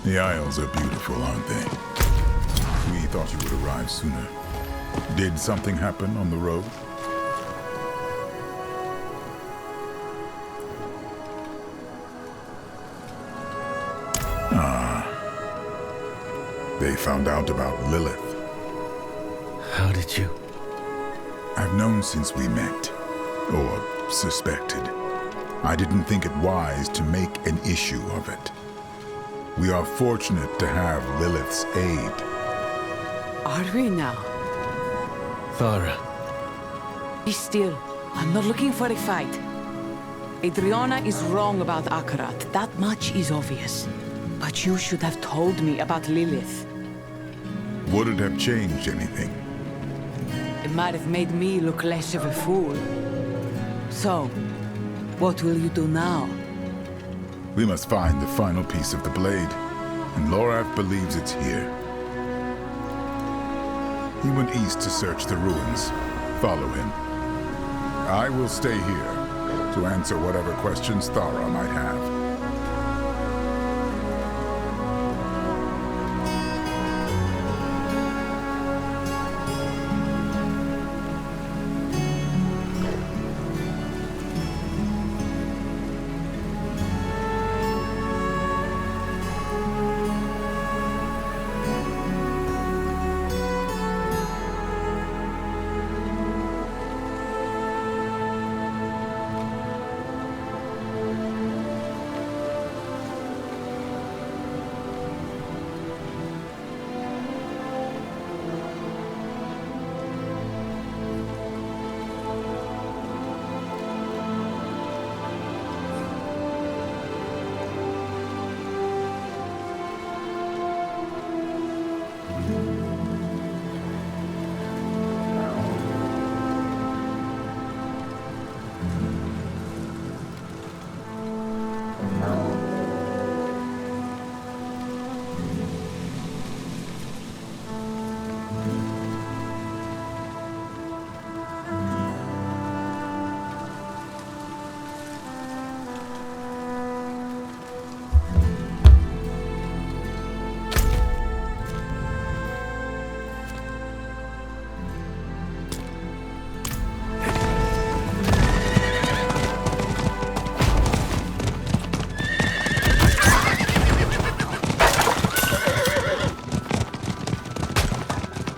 The Isles are beautiful, aren't they? We thought you would arrive sooner. Did something happen on the road? They found out about Lilith. How did you? I've known since we met, or suspected. I didn't think it wise to make an issue of it. We are fortunate to have Lilith's aid. Are we now? Thara. Be still. I'm not looking for a fight. Adriana is wrong about Akarat. That much is obvious. But you should have told me about Lilith. Would it have changed anything? It might have made me look less of a fool. So, what will you do now? We must find the final piece of the blade, and Lorath believes it's here. He went east to search the ruins. Follow him. I will stay here to answer whatever questions Thara might have.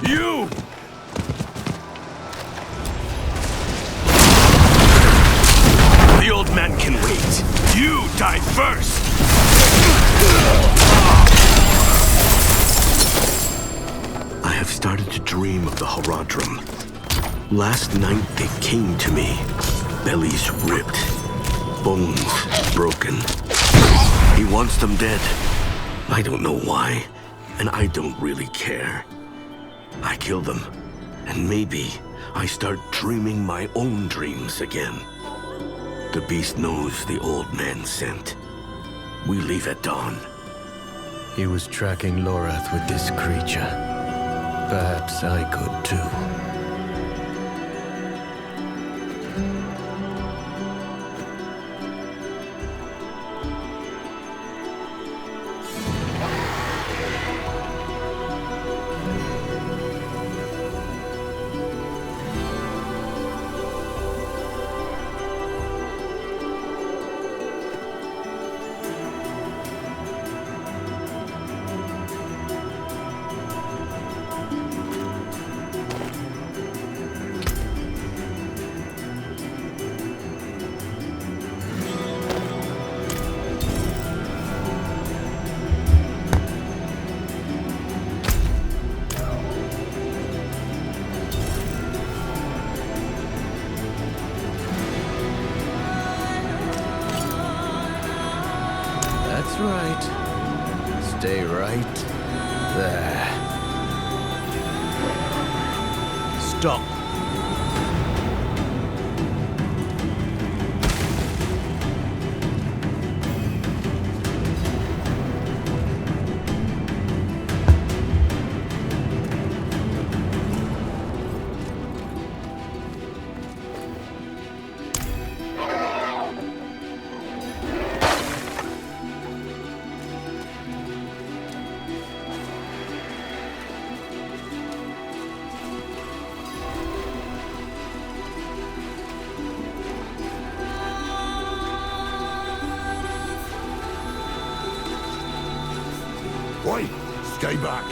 You! The old man can wait. You die first! I have started to dream of the Horadrim. Last night they came to me. Bellies ripped. Bones broken. He wants them dead. I don't know why, and I don't really care. I kill them, and maybe I start dreaming my own dreams again. The beast knows the old man sent. We leave at dawn. He was tracking Lorath with this creature. Perhaps I could too. That's right. Stay right there. Stop. Oi, stay back.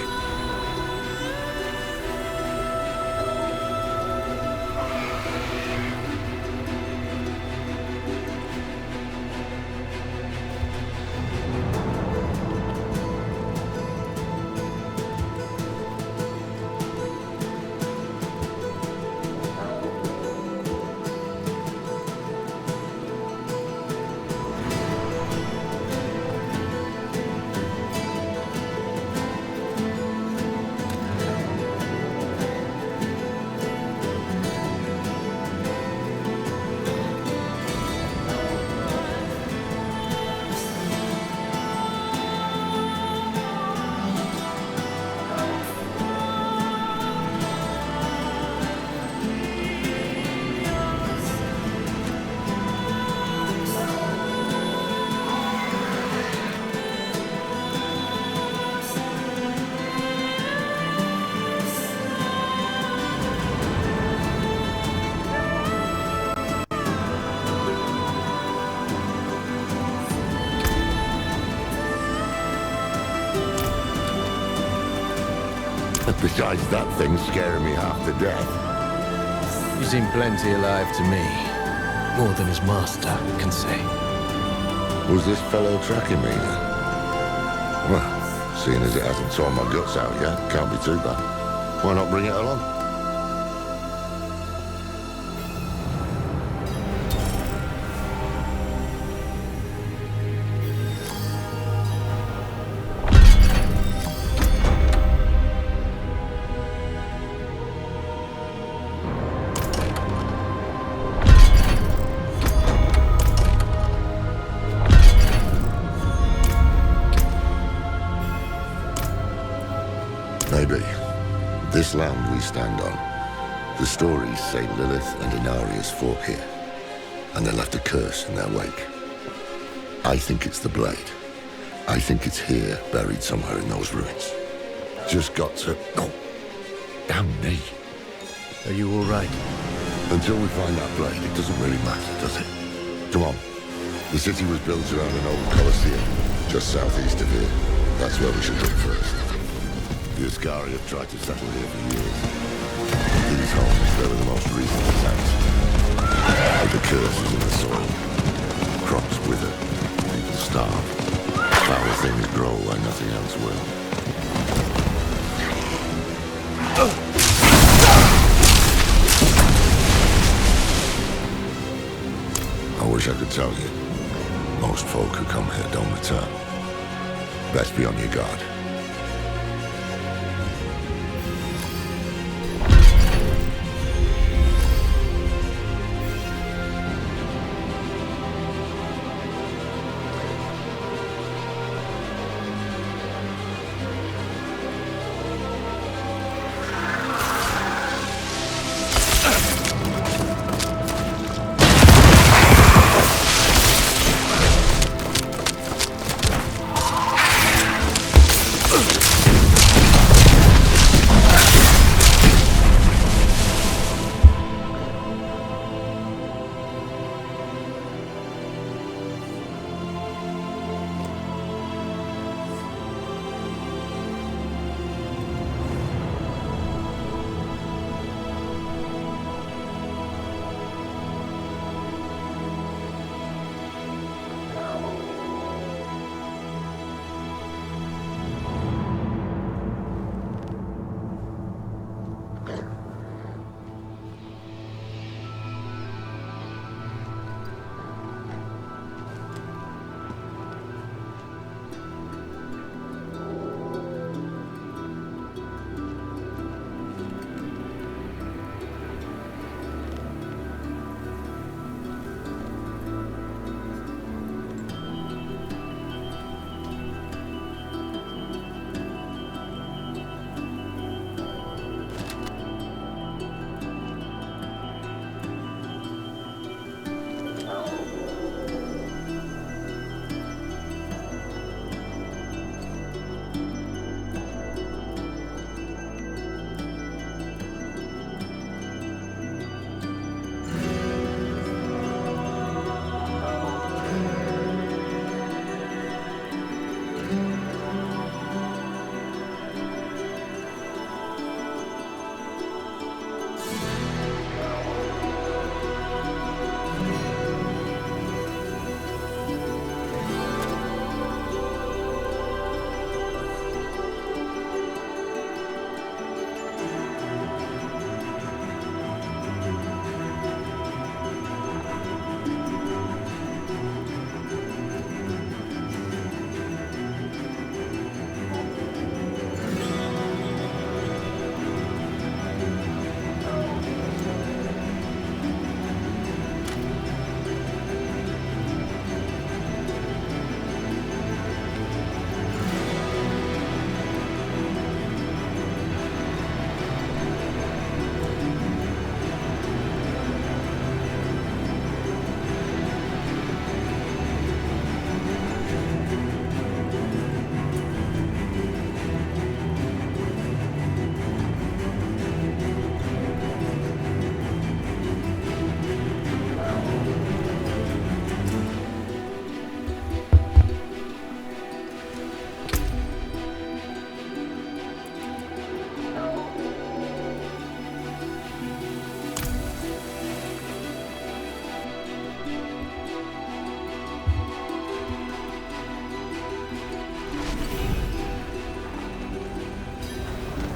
Besides that thing scaring me half to death. You seem plenty alive to me. More than his master can say. Was this fellow tracking me then? Well, seeing as it hasn't torn my guts out yet, can't be too bad. Why not bring it along? Maybe. This land we stand on. The stories say Lilith and Inarius fought here, and they left a curse in their wake. I think it's the blade. I think it's here, buried somewhere in those ruins. Just got to... Oh, damn me. Are you all right? Until we find that blade, it doesn't really matter, does it? Come on. The city was built around an old Colosseum, just southeast of here. That's where we should look first. The Ascari have tried to settle here for years. These homes, they were the most recent attacks. The curse is in the soil. Crops wither, people starve. Foul things grow where nothing else will. I wish I could tell you. Most folk who come here don't return. Best be on your guard.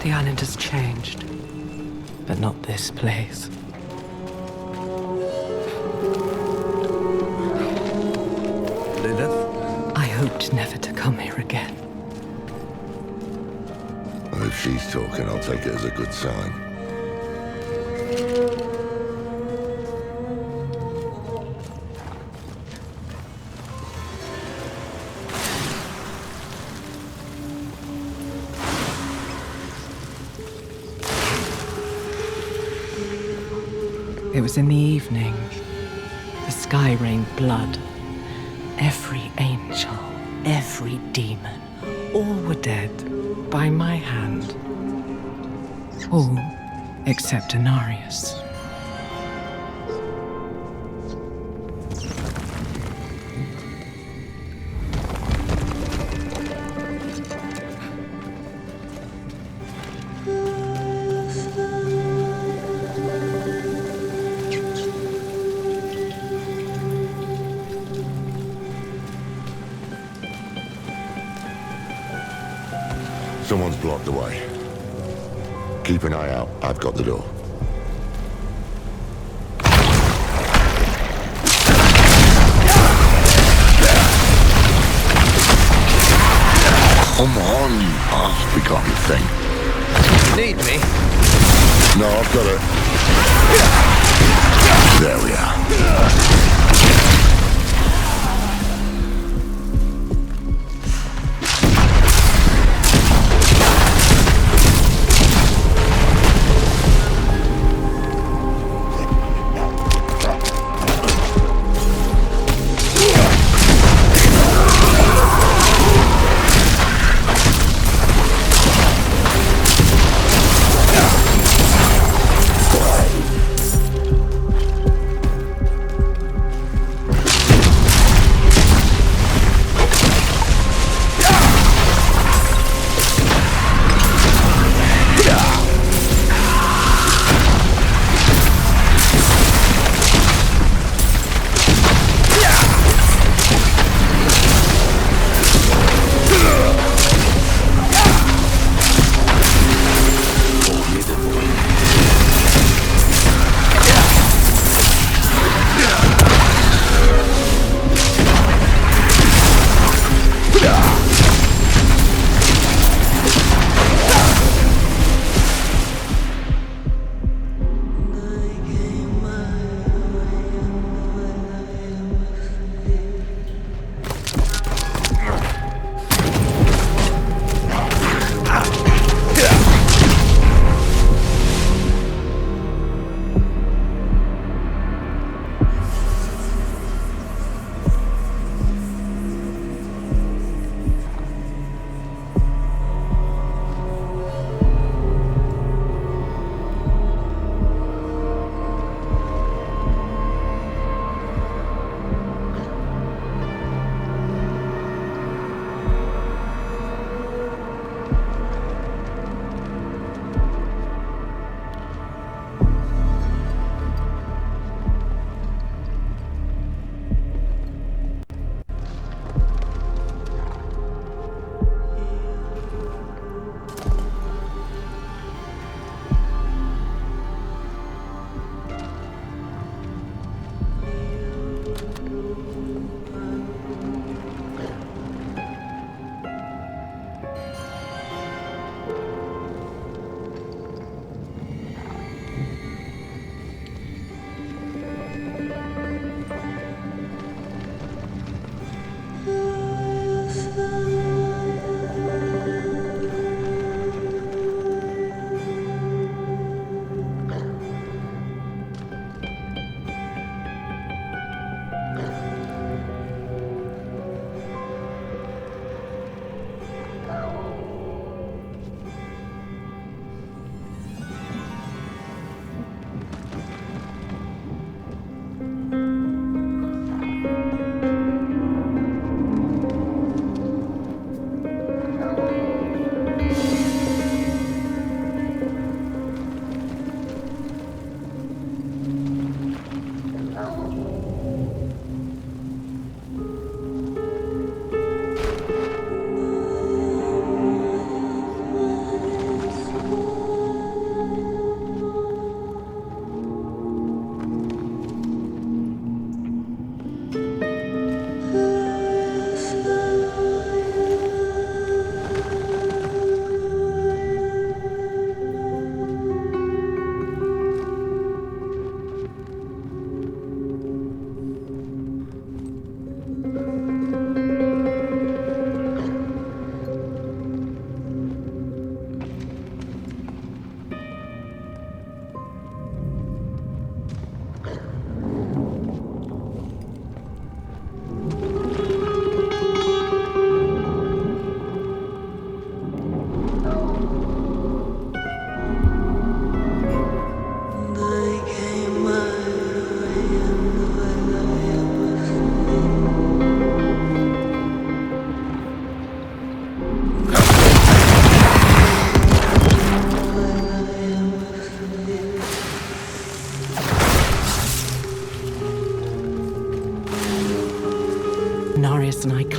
The island has changed, but not this place. Lilith? I hoped never to come here again. Well, if she's talking, I'll take it as a good sign. It was in the evening. The sky rained blood. Every angel, every demon, all were dead by my hand. All except Anarius. Someone's blocked the way. Keep an eye out. I've got the door. Come on, you half-begotten thing. Need me? No, I've got it. There we are.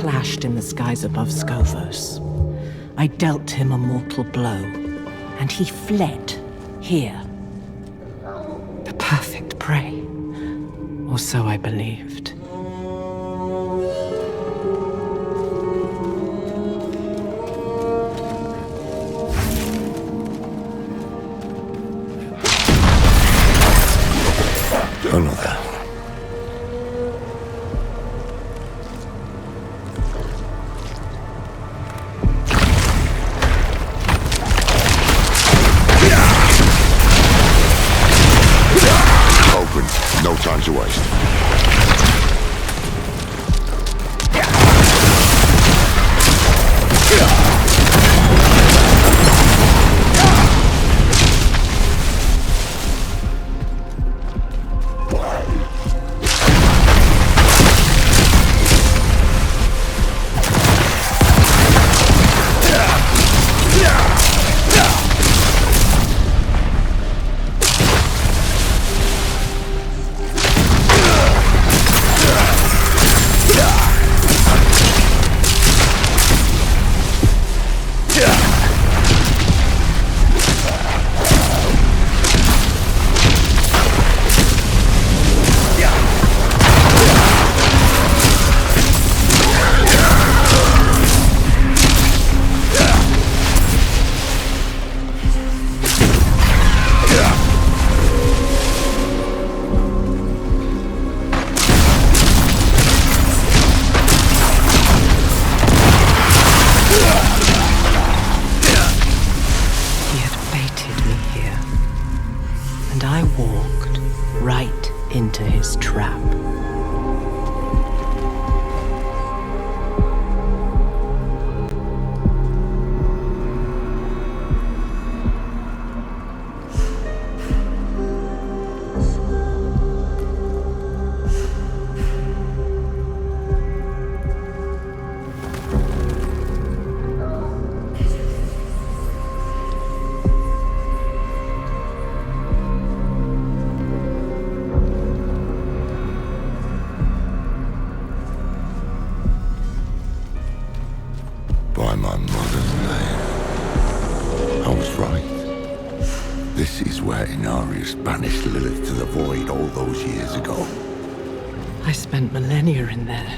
clashed in the skies above Scovos. I dealt him a mortal blow, and he fled here. The perfect prey, or so I believed. Another. Open. No time to waste. Into his trap. By my mother's name. I was right. This is where Inarius banished Lilith to the Void all those years ago. I spent millennia in there,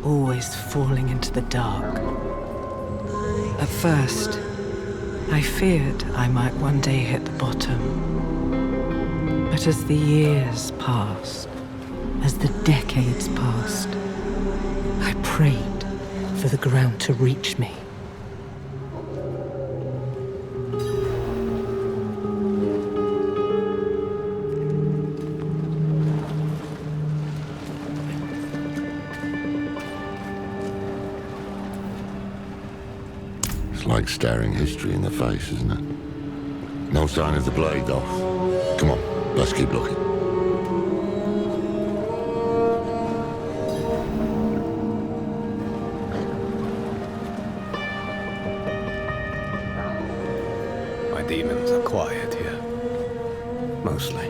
always falling into the dark. At first, I feared I might one day hit the bottom. But as the years passed, as the decades passed, I prayed for the ground to reach me. It's like staring history in the face, isn't it? No sign of the blade, though. Come on, let's keep looking. Demons are quiet here. Mostly.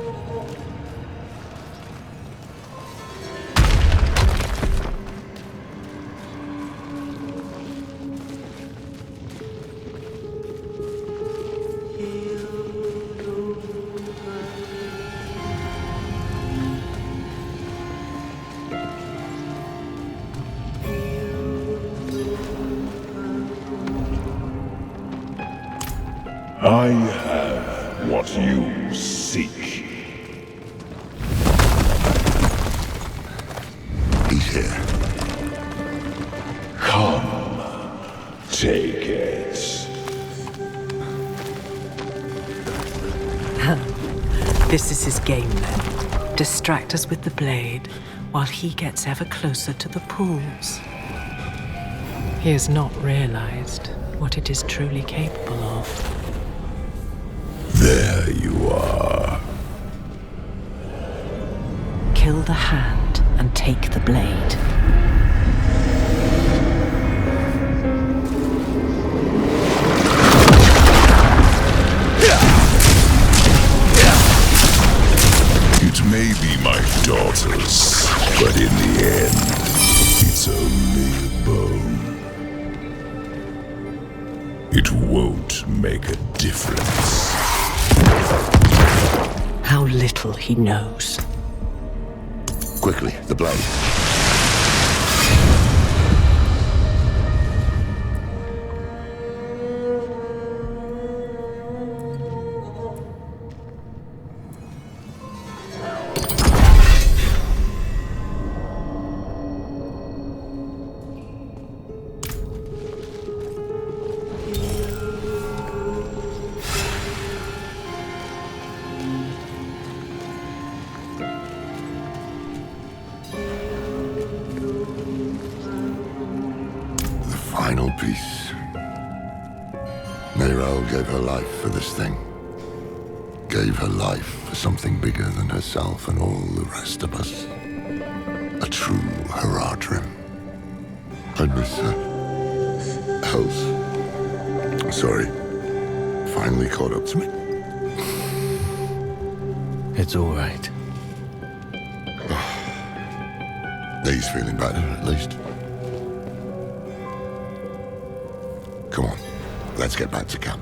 I have what you seek. He's here. Come, take it. This is his game then. Distract us with the blade, while he gets ever closer to the pools. He has not realized what it is truly capable of. There you are. Kill the hand and take the blade. It may be my daughters, but in the end, it's only It won't make a difference. How little he knows. Quickly, the blade. Final piece. Neyrelle gave her life for this thing. Gave her life for something bigger than herself and all the rest of us. A true Haradrim. I miss her. Elsa. Sorry. Finally caught up to me. It's all right. He's feeling better, at least. Come on, let's get back to camp.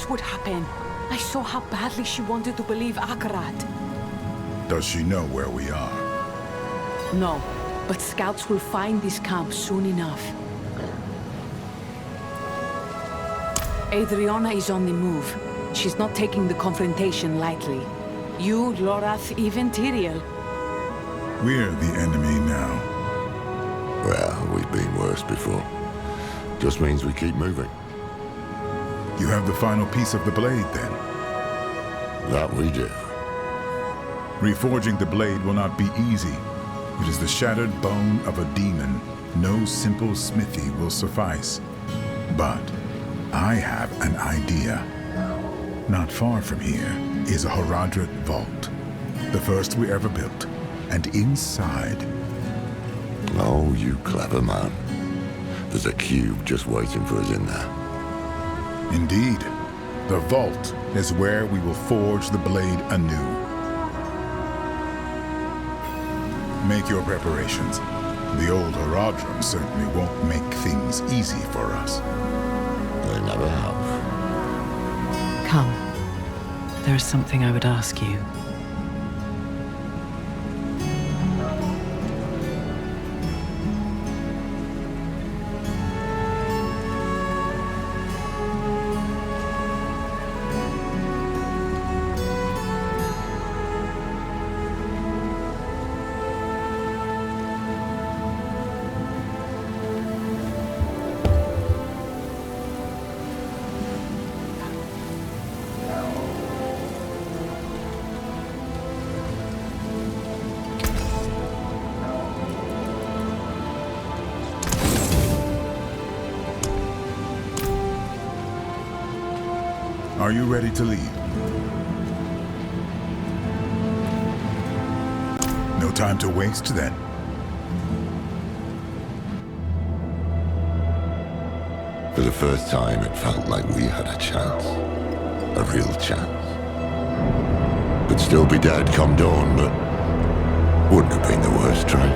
Would happen. I saw how badly she wanted to believe Akarat. Does she know where we are? No, but scouts will find this camp soon enough. Adriana is on the move. She's not taking the confrontation lightly. You, Lorath, even Tyrael. We're the enemy now. Well, we've been worse before. Just means we keep moving. You have the final piece of the blade, then? That we do. Reforging the blade will not be easy. It is the shattered bone of a demon. No simple smithy will suffice. But I have an idea. Not far from here is a Haradrim vault. The first we ever built. And inside... Oh, you clever man. There's a cube just waiting for us in there. Indeed. The vault is where we will forge the blade anew. Make your preparations. The old Haradrim certainly won't make things easy for us. They never have. Come. There is something I would ask you. Are you ready to leave? No time to waste, then. For the first time, it felt like we had a chance. A real chance. Could still be dead come dawn, but wouldn't have been the worst try.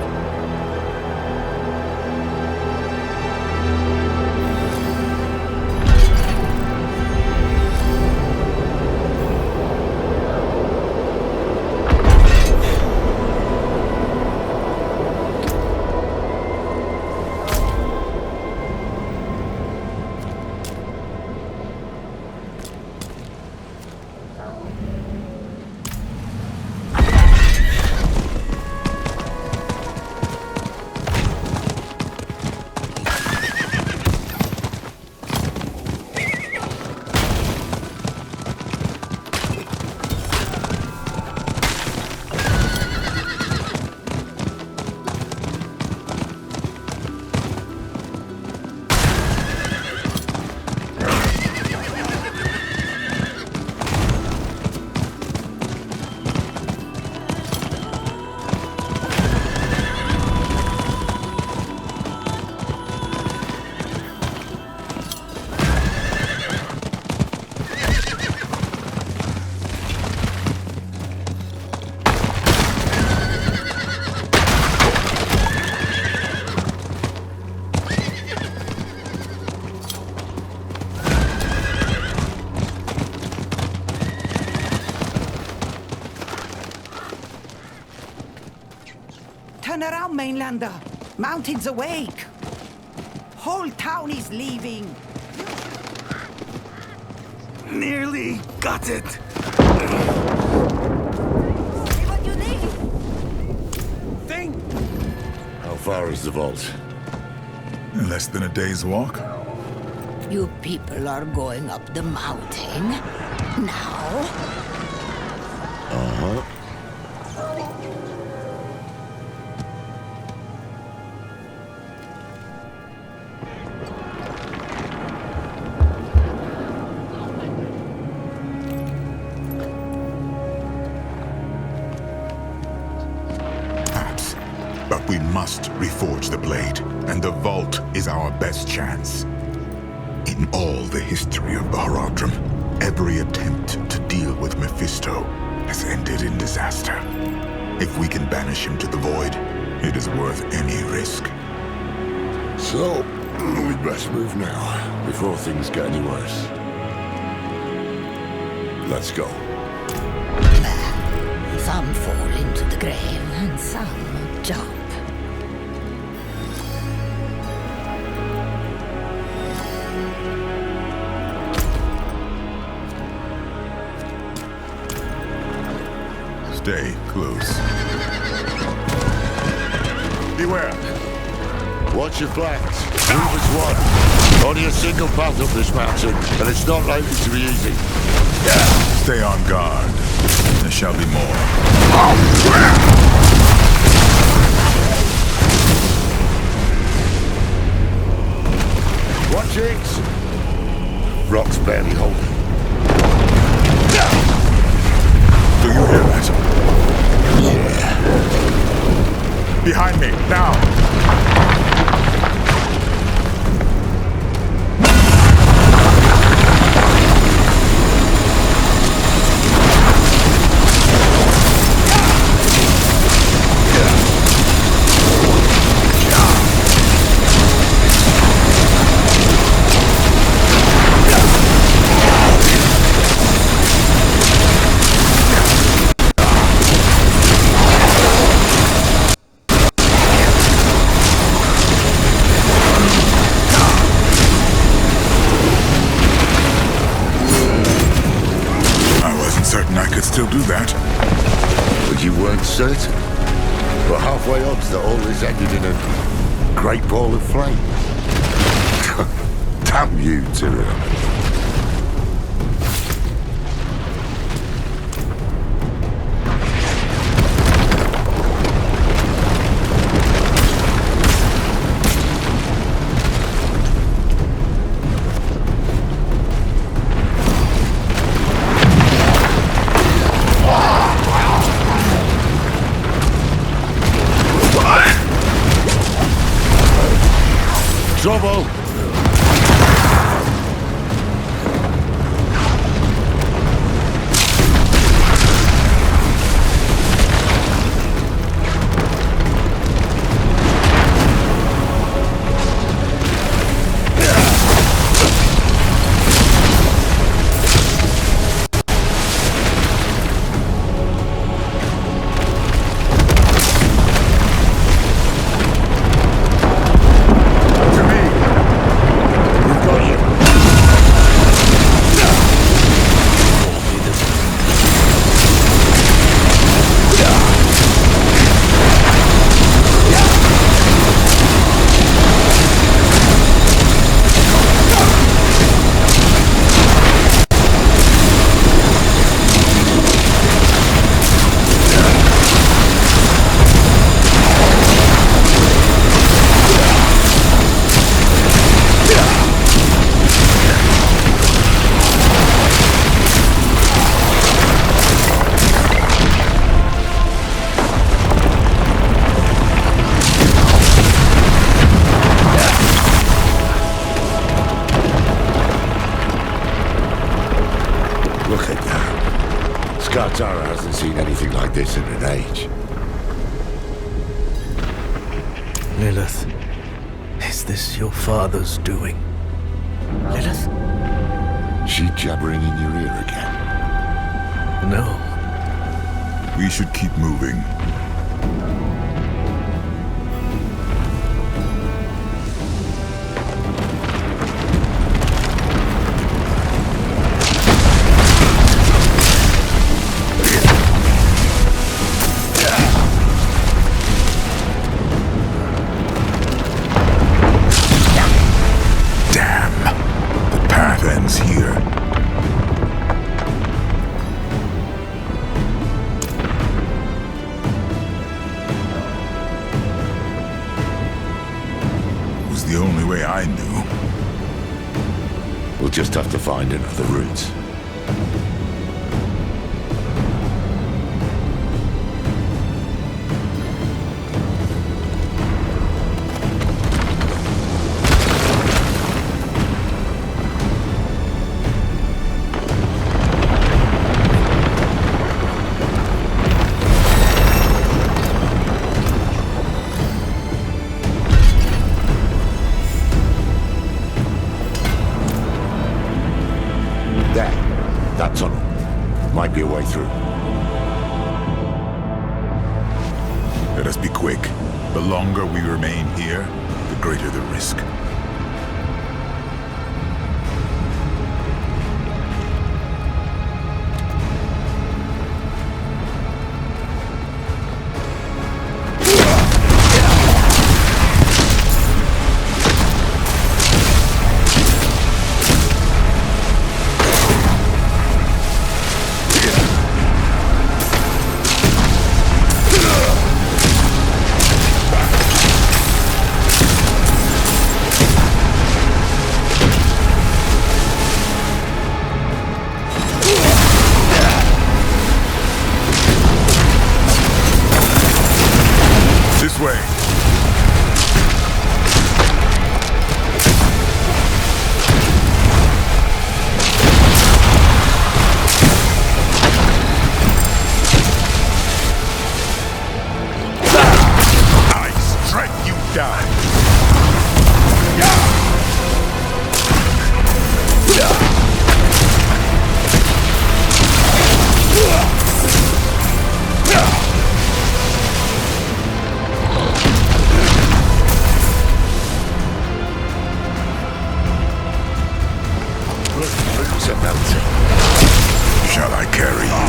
Mainlander! Mountains awake! Whole town is leaving! Nearly got it. Say what you need! Thing. How far is the vault? Less than a day's walk? You people are going up the mountain? Now? Uh-huh. Perhaps. But we must reforge the blade, and the vault is our best chance. In all the history of the Horadrim, every attempt to deal with Mephisto has ended in disaster. If we can banish him to the void, it is worth any risk. So, we'd best move now, before things get any worse. Let's go. Some fall into the grave, and some jump. Stay close. Beware! Watch your flanks. Move as one. Only a single path up this mountain, and it's not likely to be easy. Stay on guard. There shall be more. Watch it! Rock's barely holding. Do you hear that? Yeah. Behind me, now! Still do that. But you weren't certain. But halfway odds that all this ended in a great ball of flame. Damn you, Tyrion. Trouble! Tara hasn't seen anything like this in an age. Lilith, is this your father's doing? Lilith? She jabbering in your ear again? No. We should keep moving. the only way I knew. We'll just have to find another route. That tunnel. Might be a way through. Let us be quick. The longer we remain here, the greater the risk. Shall I carry you?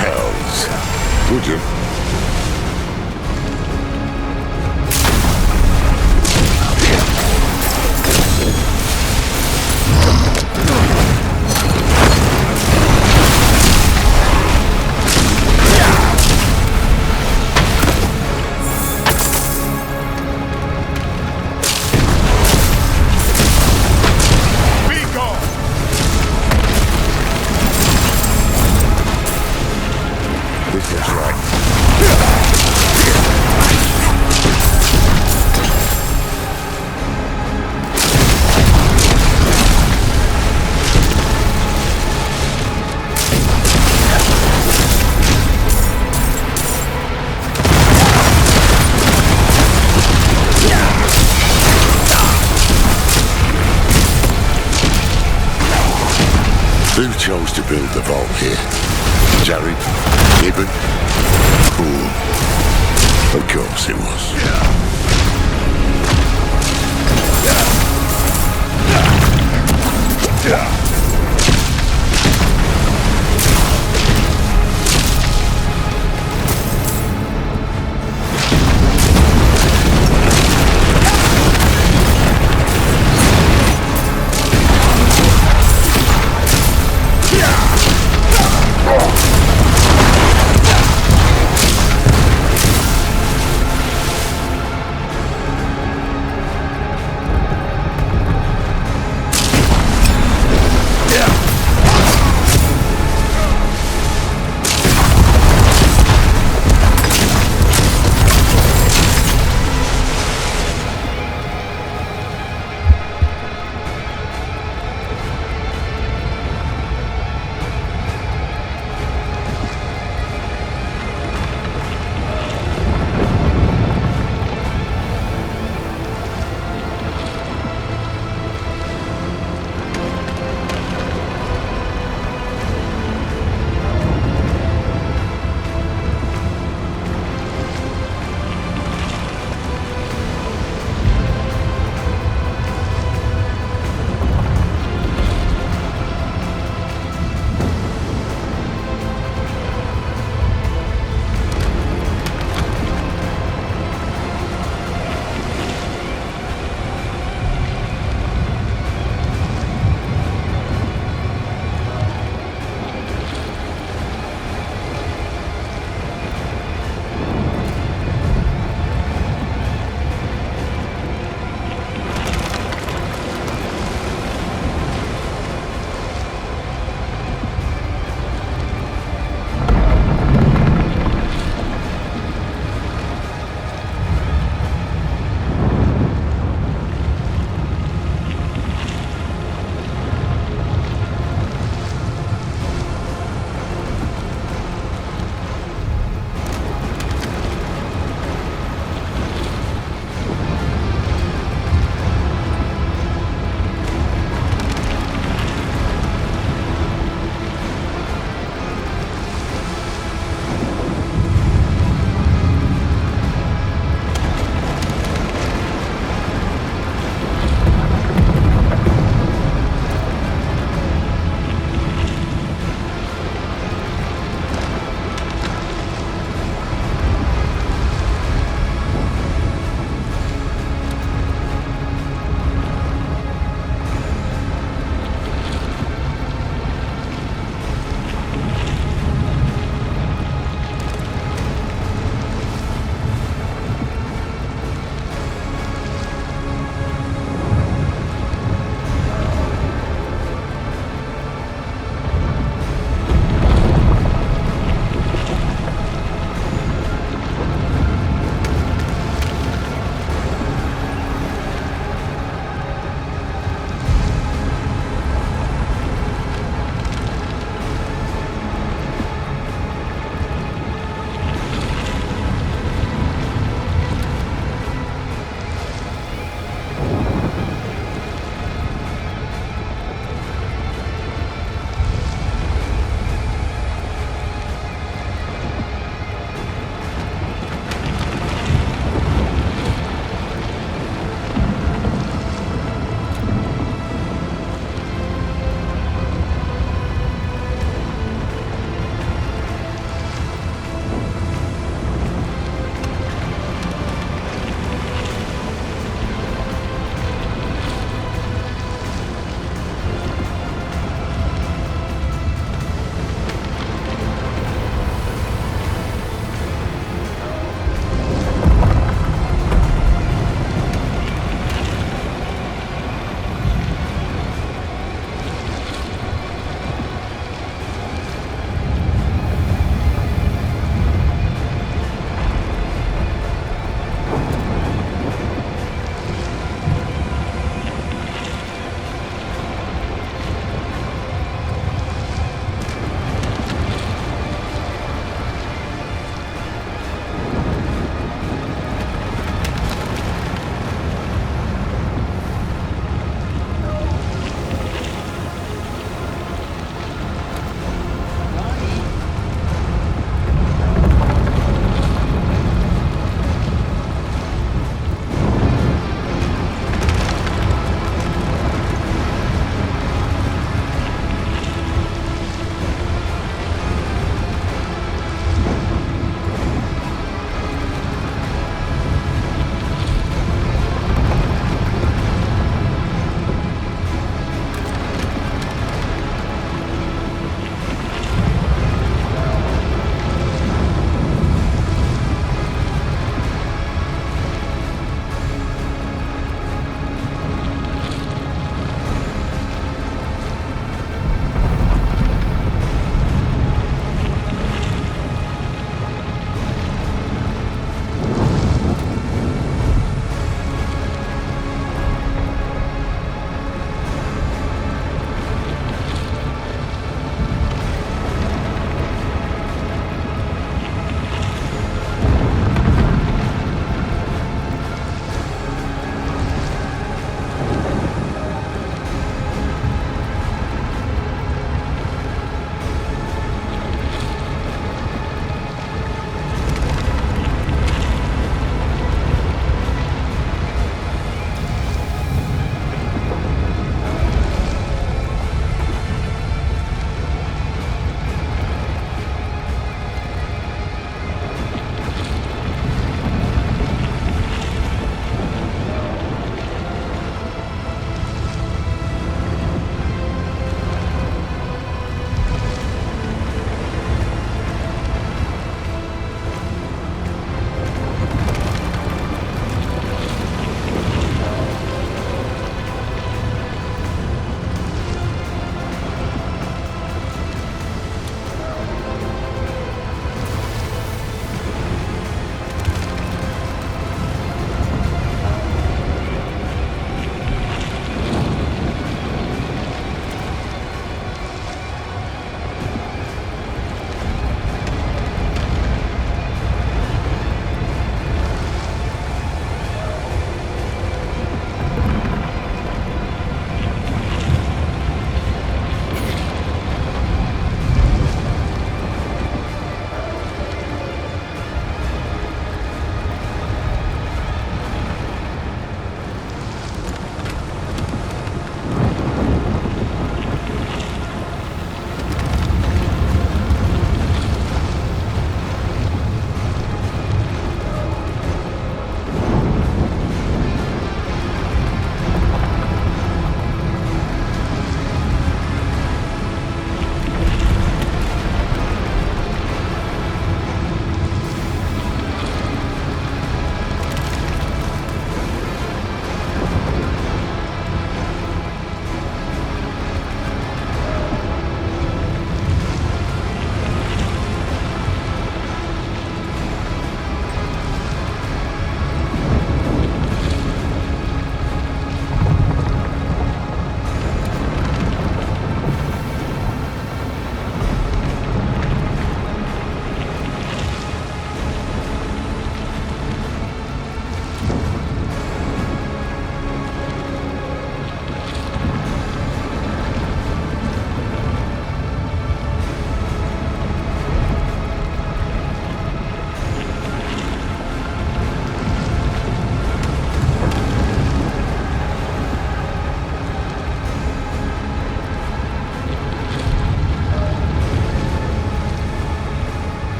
Hells. Would you? This is right. Who chose to build the vault here? Jared? Ibn? Fool. Of course it was.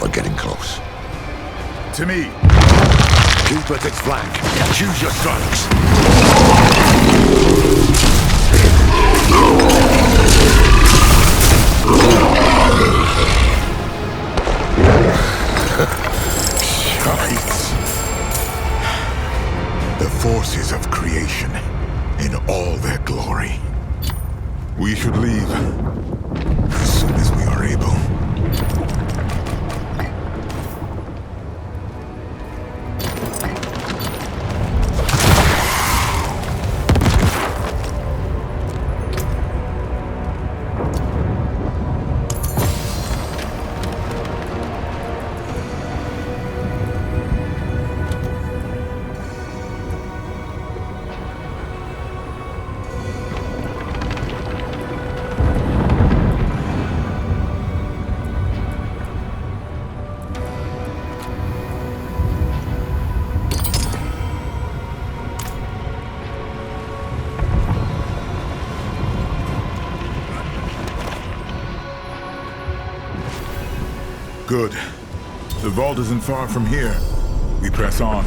We're getting close. To me. Keep at its flank. Choose your strikes. Shite. The forces of creation in all their glory. We should leave as soon as we are able. Good. The vault isn't far from here. We press on.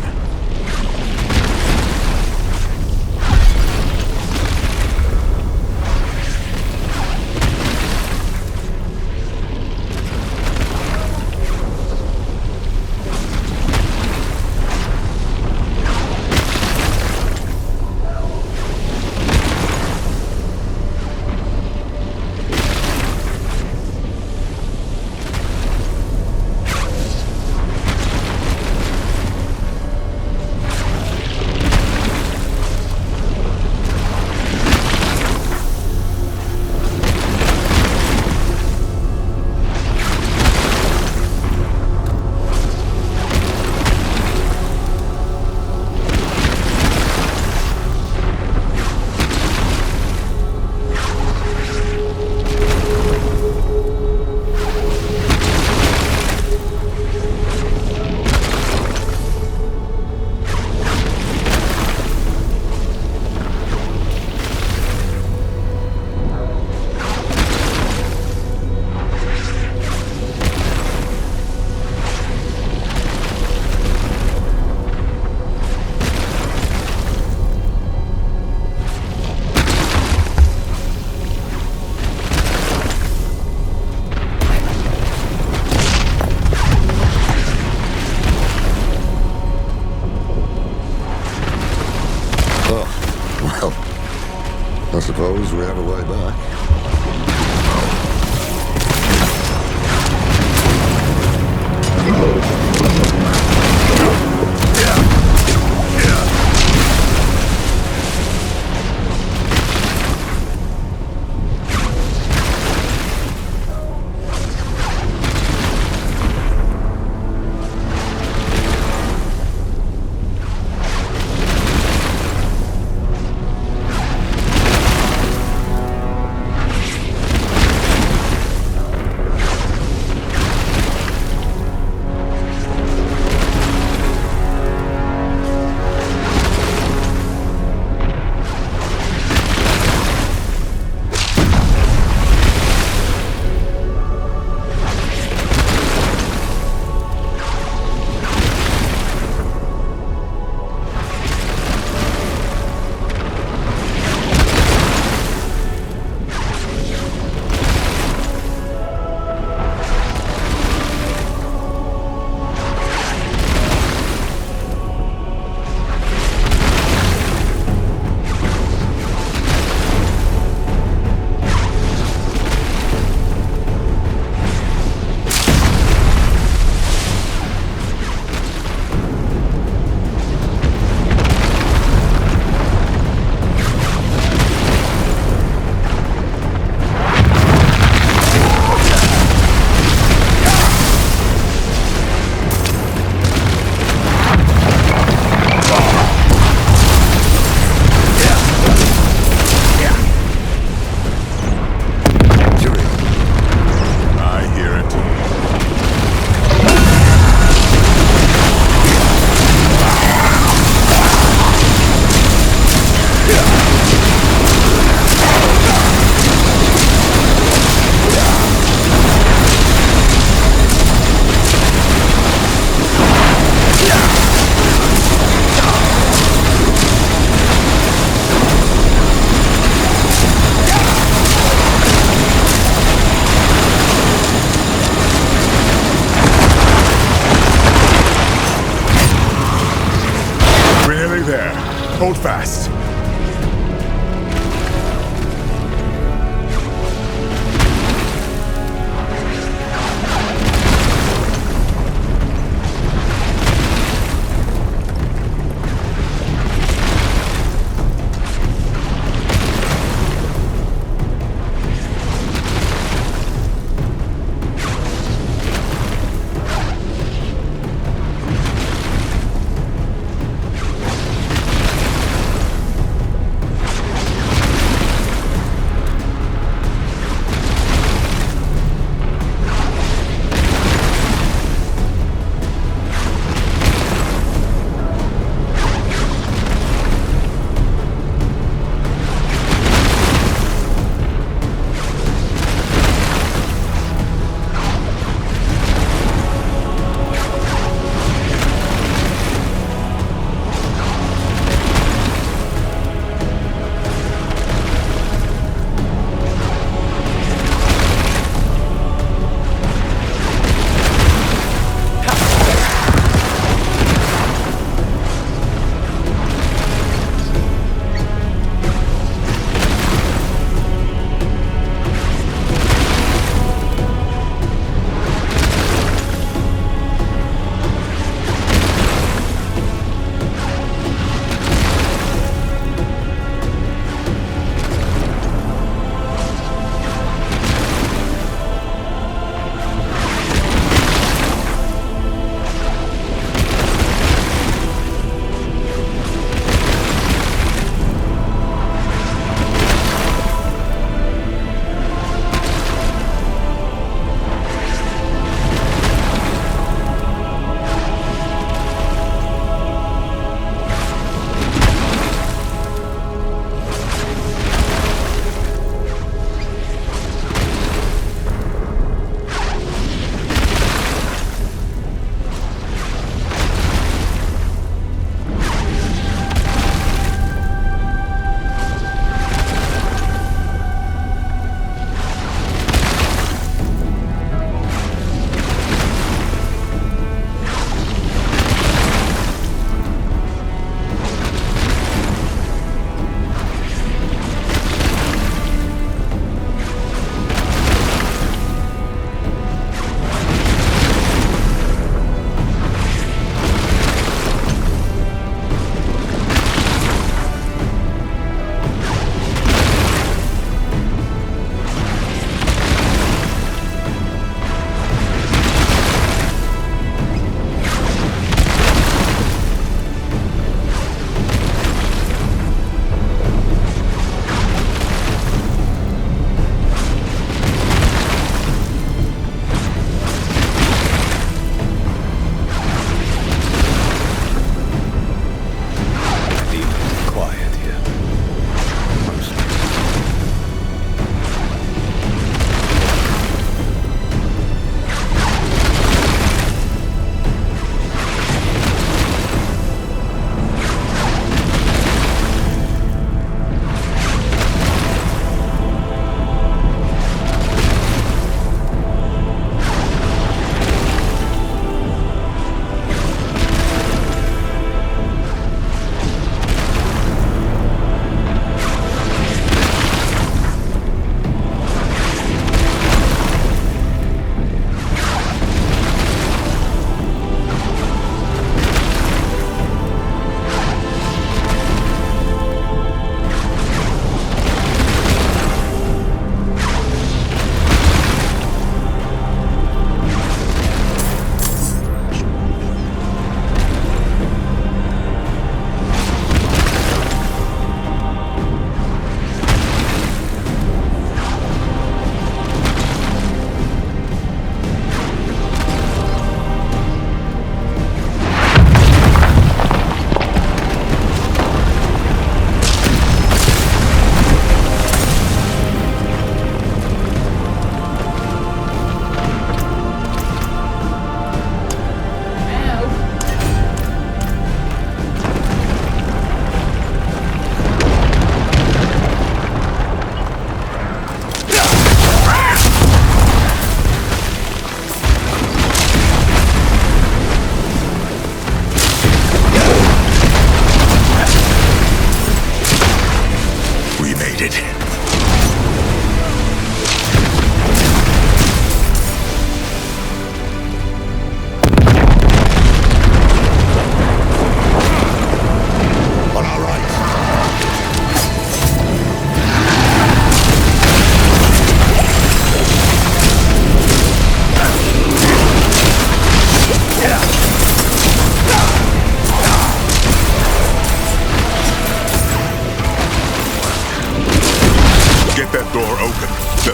I suppose we have a way back. Hold fast.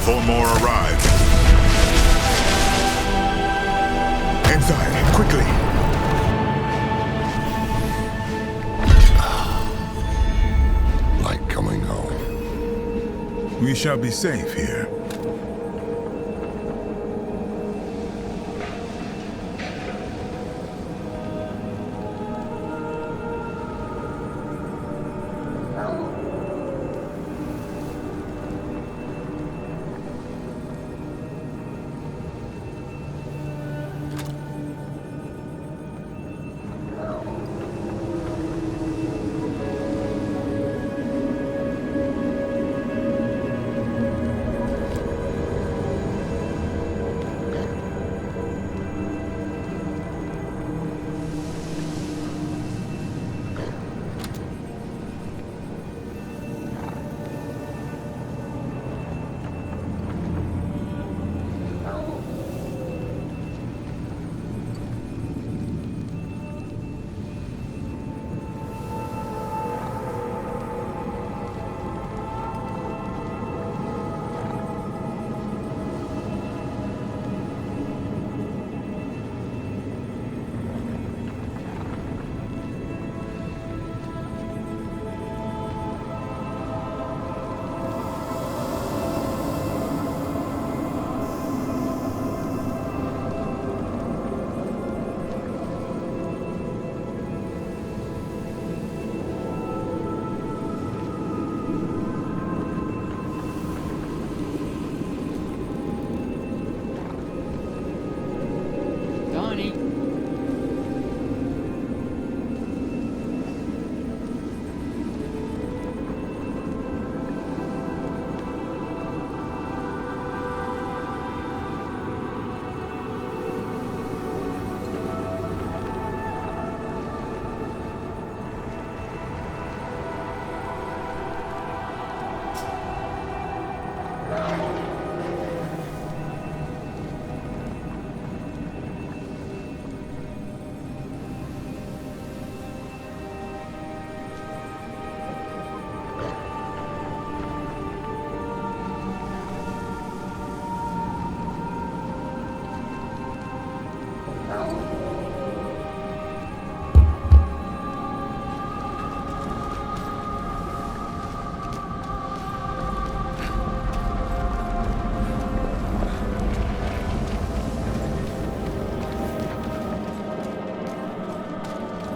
before more arrive. Inside, quickly! Like coming home. We shall be safe here.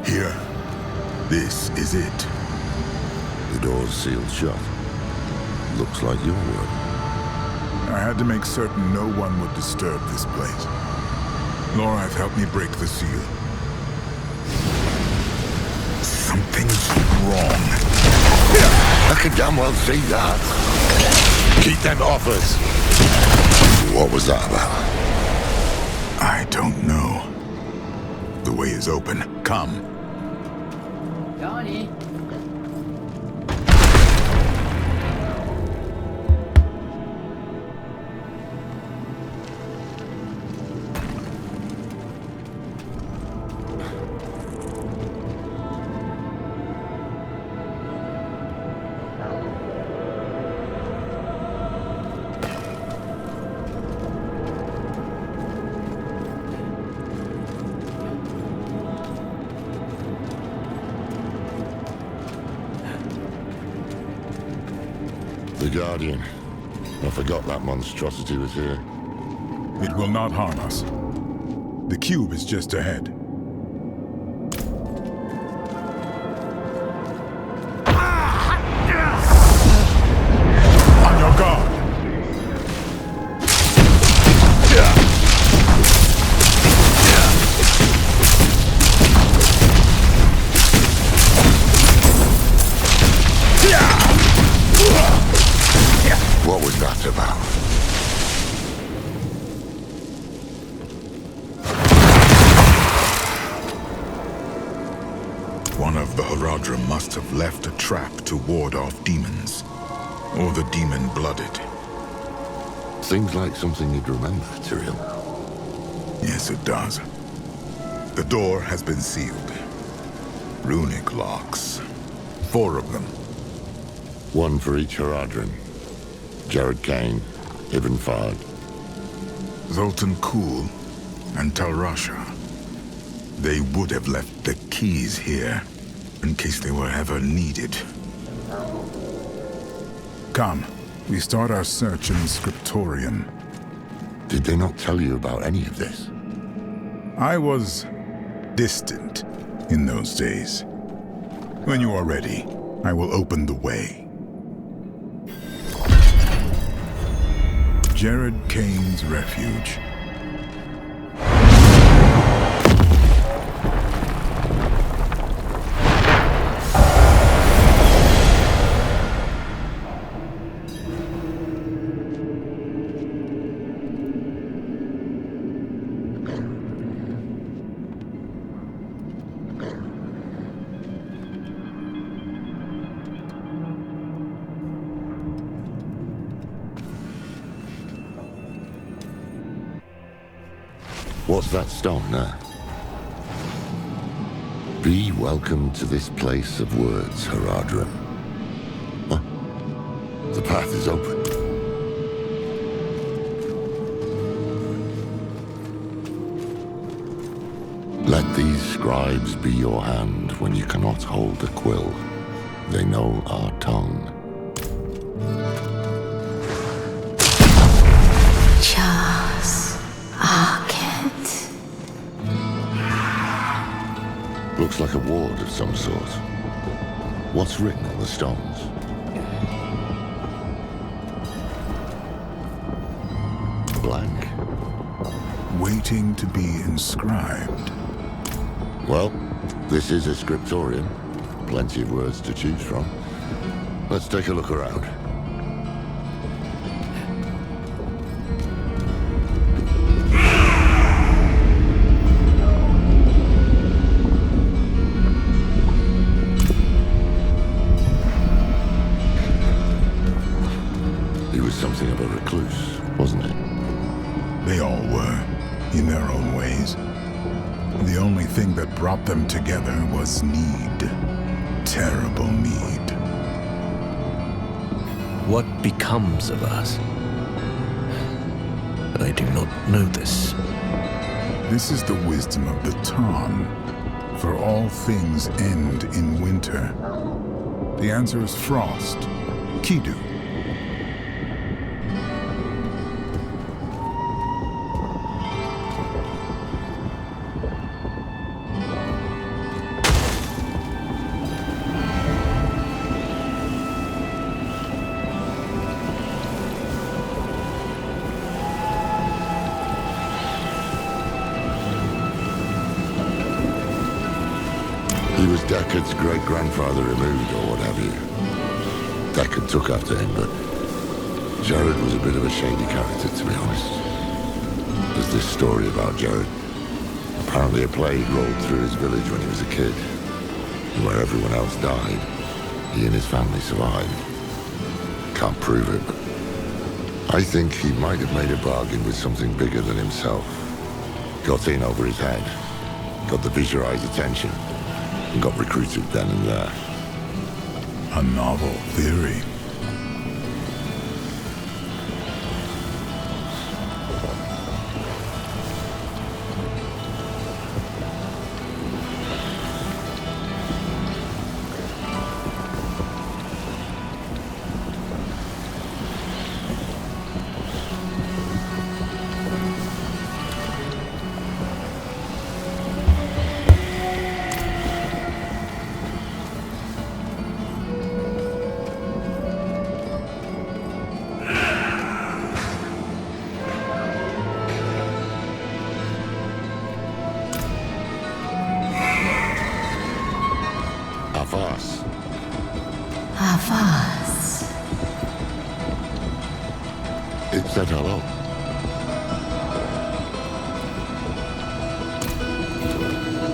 Here. This is it. The door's sealed shut. Looks like your work. I had to make certain no one would disturb this place. Lorath helped me break the seal. Something's wrong. I can damn well see that. Keep them off us. What was that about? I don't know. The way is open. Come. Johnny. The Guardian. I forgot that monstrosity was here. It will not harm us. The cube is just ahead. On your guard! What was that about? One of the Haradrim must have left a trap to ward off demons. Or the demon-blooded. Seems like something you'd remember, Tyrion. Yes, it does. The door has been sealed. Runic locks. 4 of them. One for each Haradrim. Jared Kane, Ibn Fard. Zoltan Kuhl and Tal Rasha. They would have left the keys here in case they were ever needed. Come, we start our search in the Scriptorium. Did they not tell you about any of this? I was distant in those days. When you are ready, I will open the way. Jared Kane's Refuge. What's that stone there? Be welcome to this place of words, Haradrim. Huh? The path is open. Let these scribes be your hand when you cannot hold a quill. They know our tongue. Looks like a ward of some sort. What's written on the stones? Blank. Waiting to be inscribed. Well, this is a scriptorium. Plenty of words to choose from. Let's take a look around. Something of a recluse, wasn't it? They all were, in their own ways. The only thing that brought them together was need. Terrible need. What becomes of us? I do not know this. This is the wisdom of the Tarn. For all things end in winter. The answer is frost. Kidu. He was Deckard's great-grandfather removed, or what have you. Deckard took after him, but Jared was a bit of a shady character, to be honest. There's this story about Jared. Apparently a plague rolled through his village when he was a kid. And where everyone else died, he and his family survived. Can't prove it, but I think he might have made a bargain with something bigger than himself. Got in over his head, got the Viserais' attention, and got recruited then and there. A novel theory. Avas. It said hello.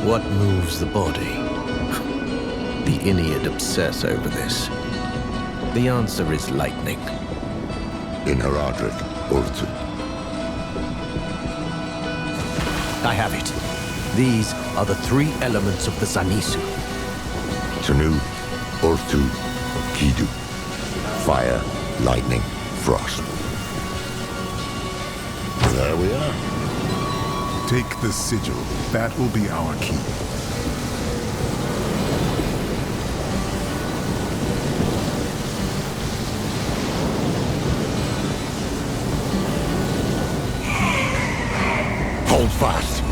What moves the body? The Inead obsess over this. The answer is lightning. In Haradrim, Urtu. I have it. These are the three elements of the Zanisu. Tanu, Urtu, Kidu. Fire, lightning, frost. There we are. Take the sigil. That will be our key. Hold fast.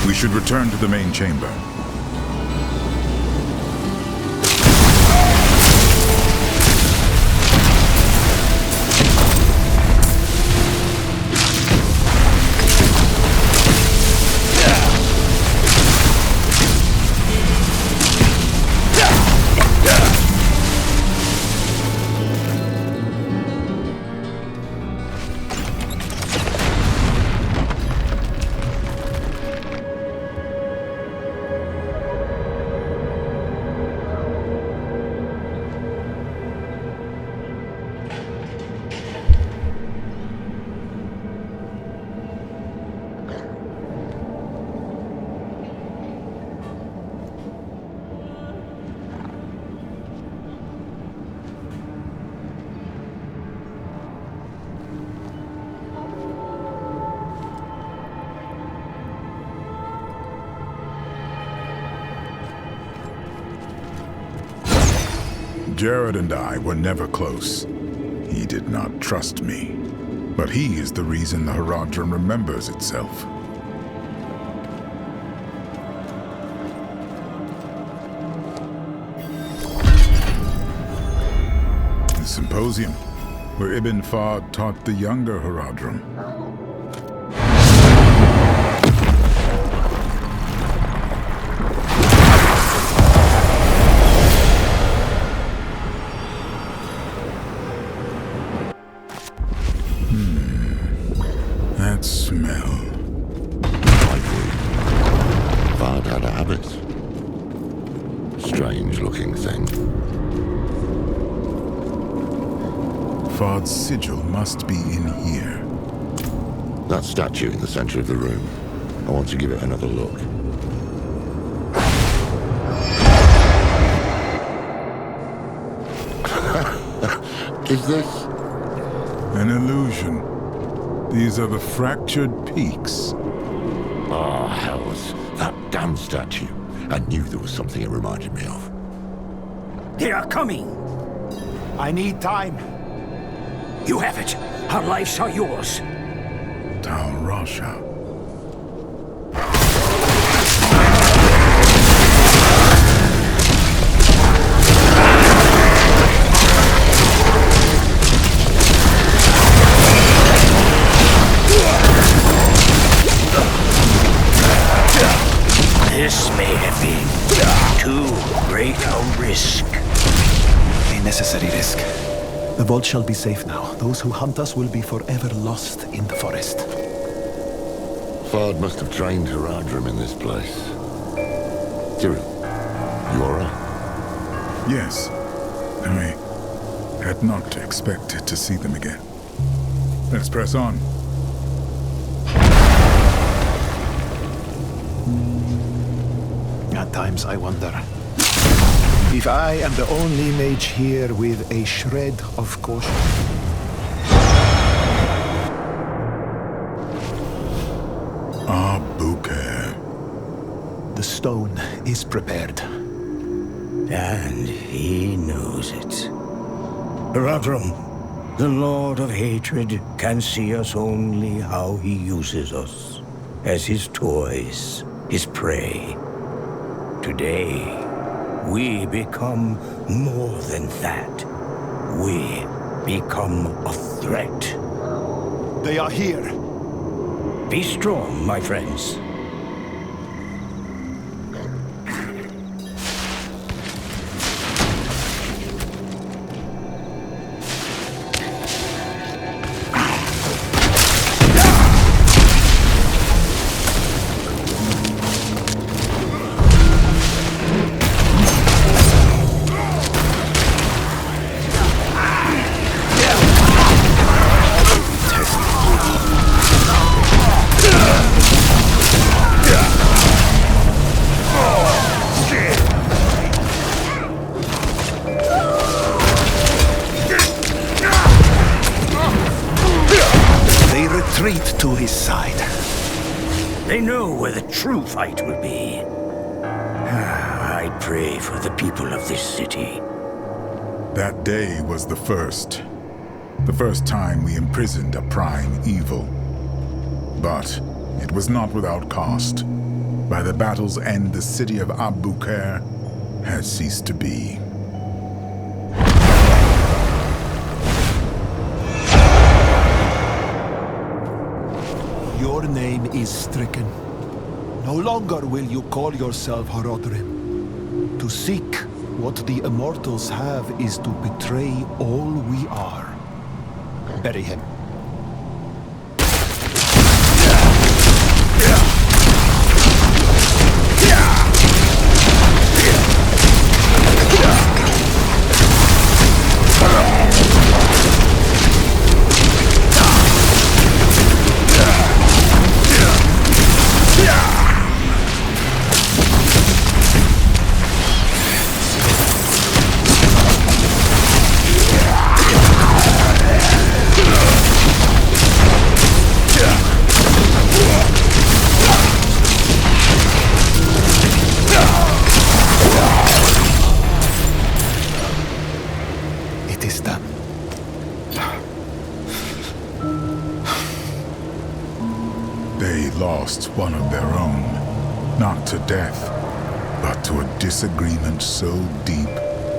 We should return to the main chamber. Jared and I were never close. He did not trust me. But he is the reason the Horadrim remembers itself. The symposium, where Ibn Fahd taught the younger Horadrim. That smell. Fahd had a habit. Strange-looking thing. Fahd's sigil must be in here. That statue in the center of the room. I want to give it another look. Is this? An illusion. These are the fractured peaks. Oh, hells. That damn statue. I knew there was something it reminded me of. They are coming! I need time. You have it. Our lives are yours. Tal Rasha. This may have been too great a risk. A necessary risk. The vault shall be safe now. Those who hunt us will be forever lost in the forest. Fahd must have trained Horadrim in this place. Cyril, you alright? Yes. I had not expected to see them again. Let's press on. At times I wonder if I am the only mage here with a shred of caution. Bouquet. The stone is prepared. And he knows it. Horadrim, the Lord of Hatred, can see us only how he uses us. As his toys, his prey. Today, we become more than that. We become a threat. They are here. Be strong, my friends. retreat to his side. They know where the true fight will be. I pray for the people of this city. That day was the first. The first time we imprisoned a prime evil. But it was not without cost. By the battle's end, the city of Abu Khair has ceased to be. Your name is stricken. No longer will you call yourself Horodrim. To seek what the immortals have is to betray all we are. Bury him. They lost one of their own, not to death, but to a disagreement so deep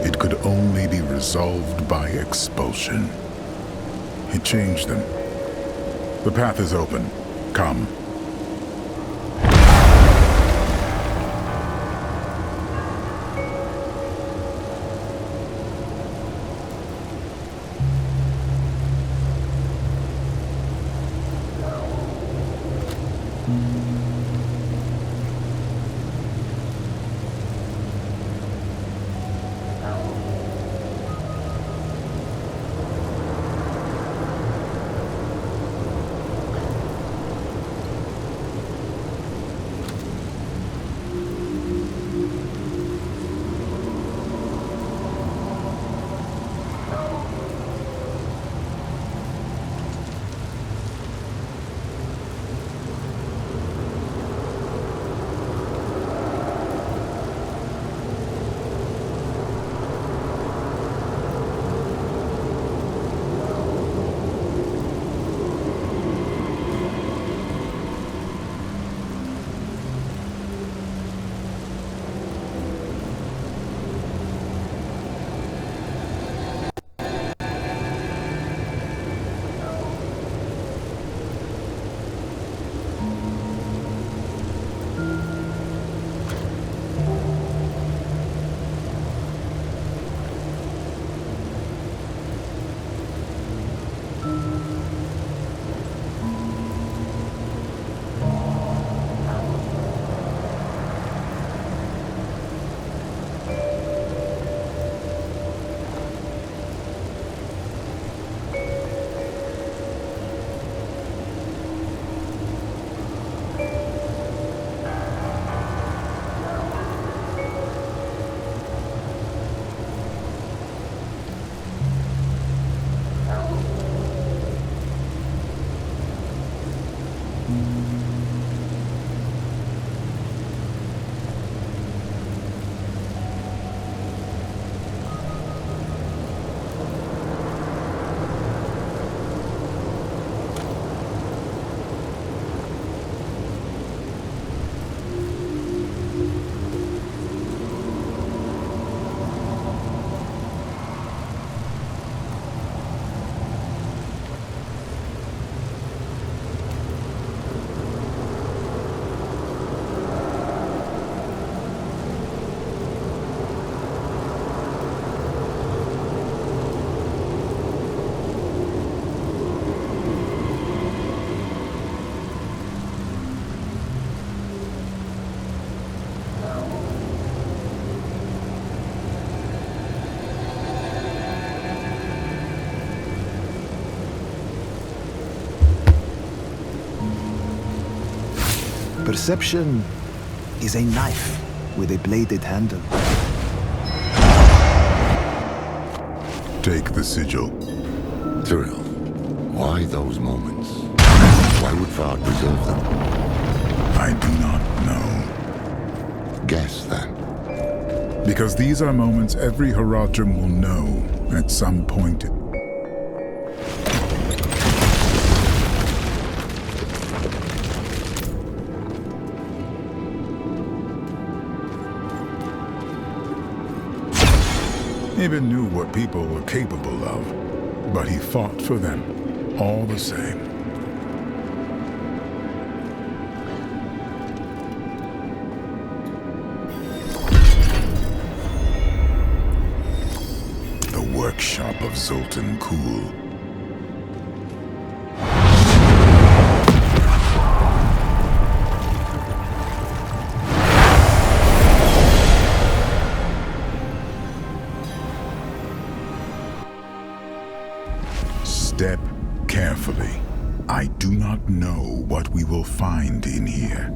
it could only be resolved by expulsion. It changed them. The path is open. Come. Perception is a knife with a bladed handle. Take the sigil. Tyrell, why those moments? Why would Vard preserve them? I do not know. Guess, then. Because these are moments every Haradrim will know at some point. Even knew what people were capable of, but he fought for them all the same. The workshop of Zoltan Kuhl. Step carefully. I do not know what we will find in here.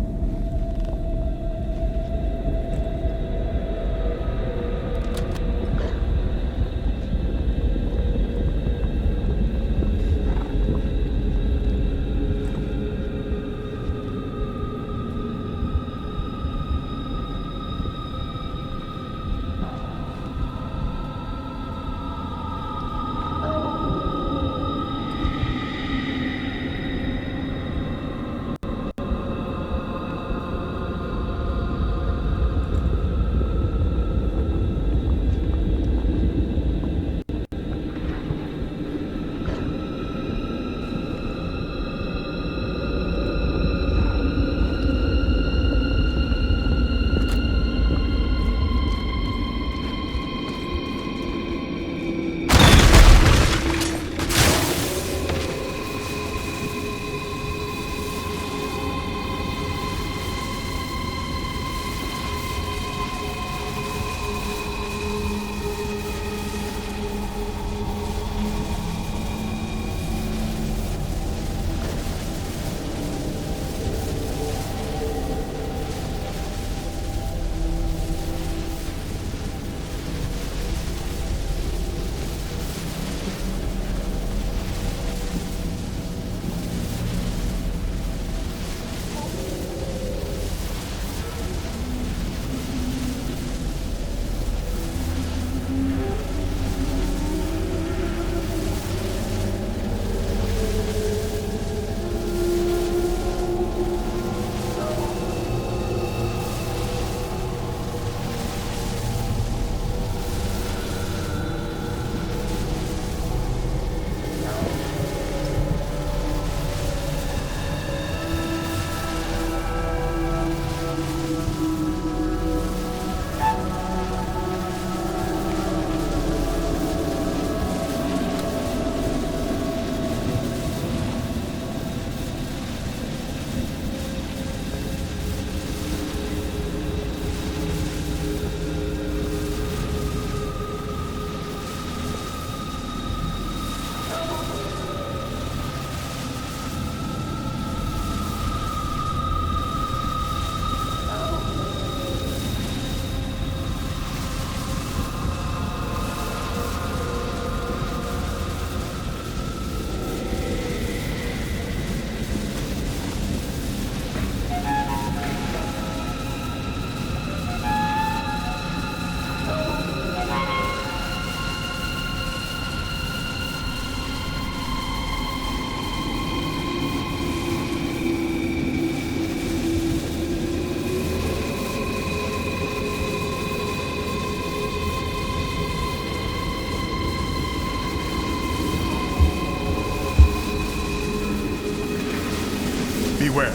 Beware.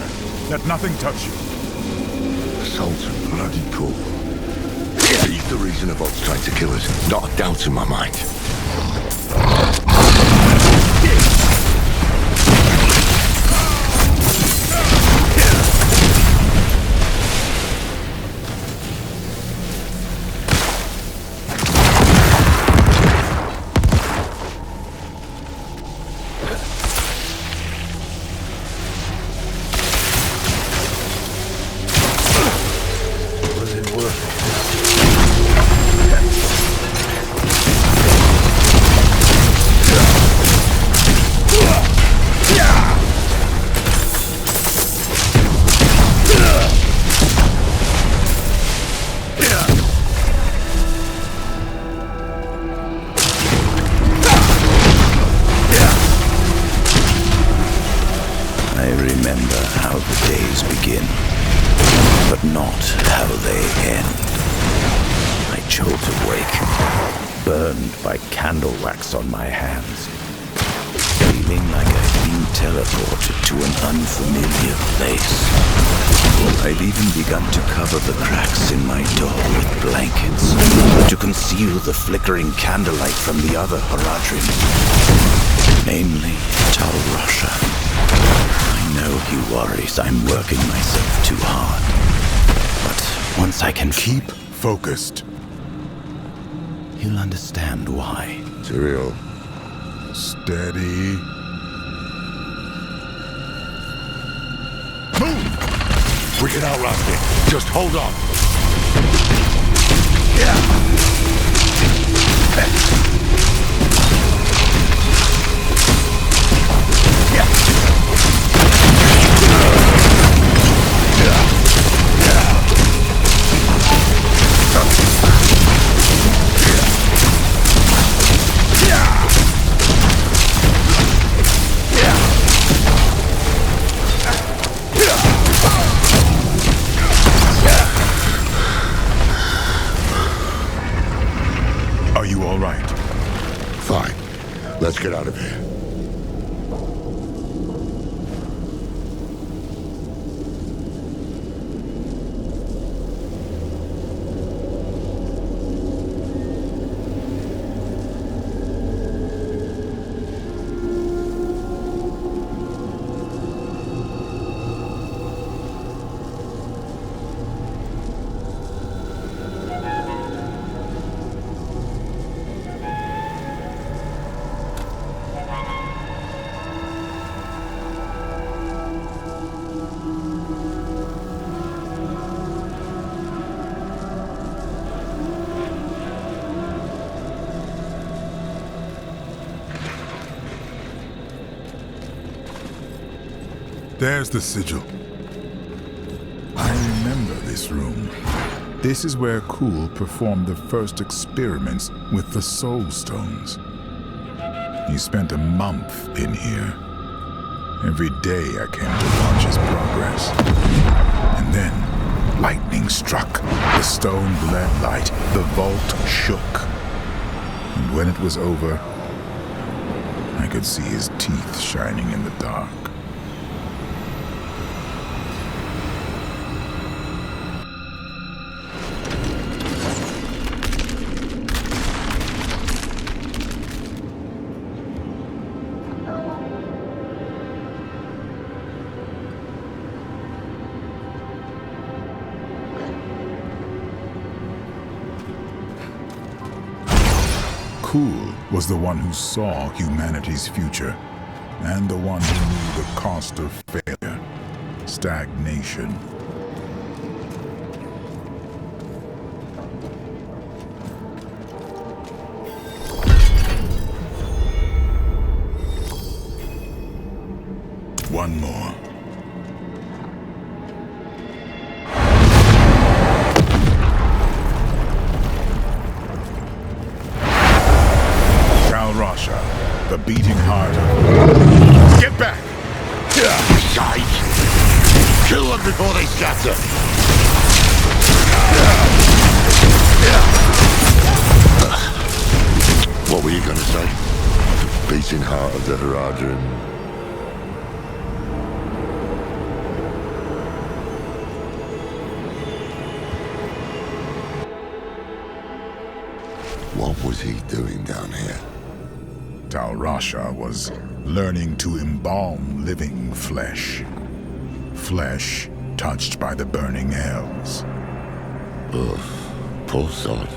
Let nothing touch you. Sultan bloody cool. He's the reason Avot's trying to kill us. Not a doubt in my mind. how the days begin, but not how they end. I jolt awake, burned by candle wax on my hands, feeling like I've been teleported to an unfamiliar place. I've even begun to cover the cracks in my door with blankets to conceal the flickering candlelight from the other Haradrim, namely Tal Rasha. I know he worries I'm working myself too hard, but once I can keep focused, he'll understand why. Tyrael. Steady. Move! We can outlast it. Just hold on. Yeah. Are you all right? Fine. Let's get out of here. There's the sigil. I remember this room. This is where Kul performed the first experiments with the Soul Stones. He spent a month in here. Every day I came to watch his progress. And then, lightning struck. The stone bled light. The vault shook. And when it was over, I could see his teeth shining in the dark. Kul was the one who saw humanity's future, and the one who knew the cost of failure, stagnation. One more. Rasha, the beating heart of... Get back! Shite! Kill them before they scatter! What were you gonna say? The beating heart of the Haradrim. What was he doing down here? Tal Rasha was learning to embalm living flesh. Flesh touched by the burning hells. Ugh, poor sod.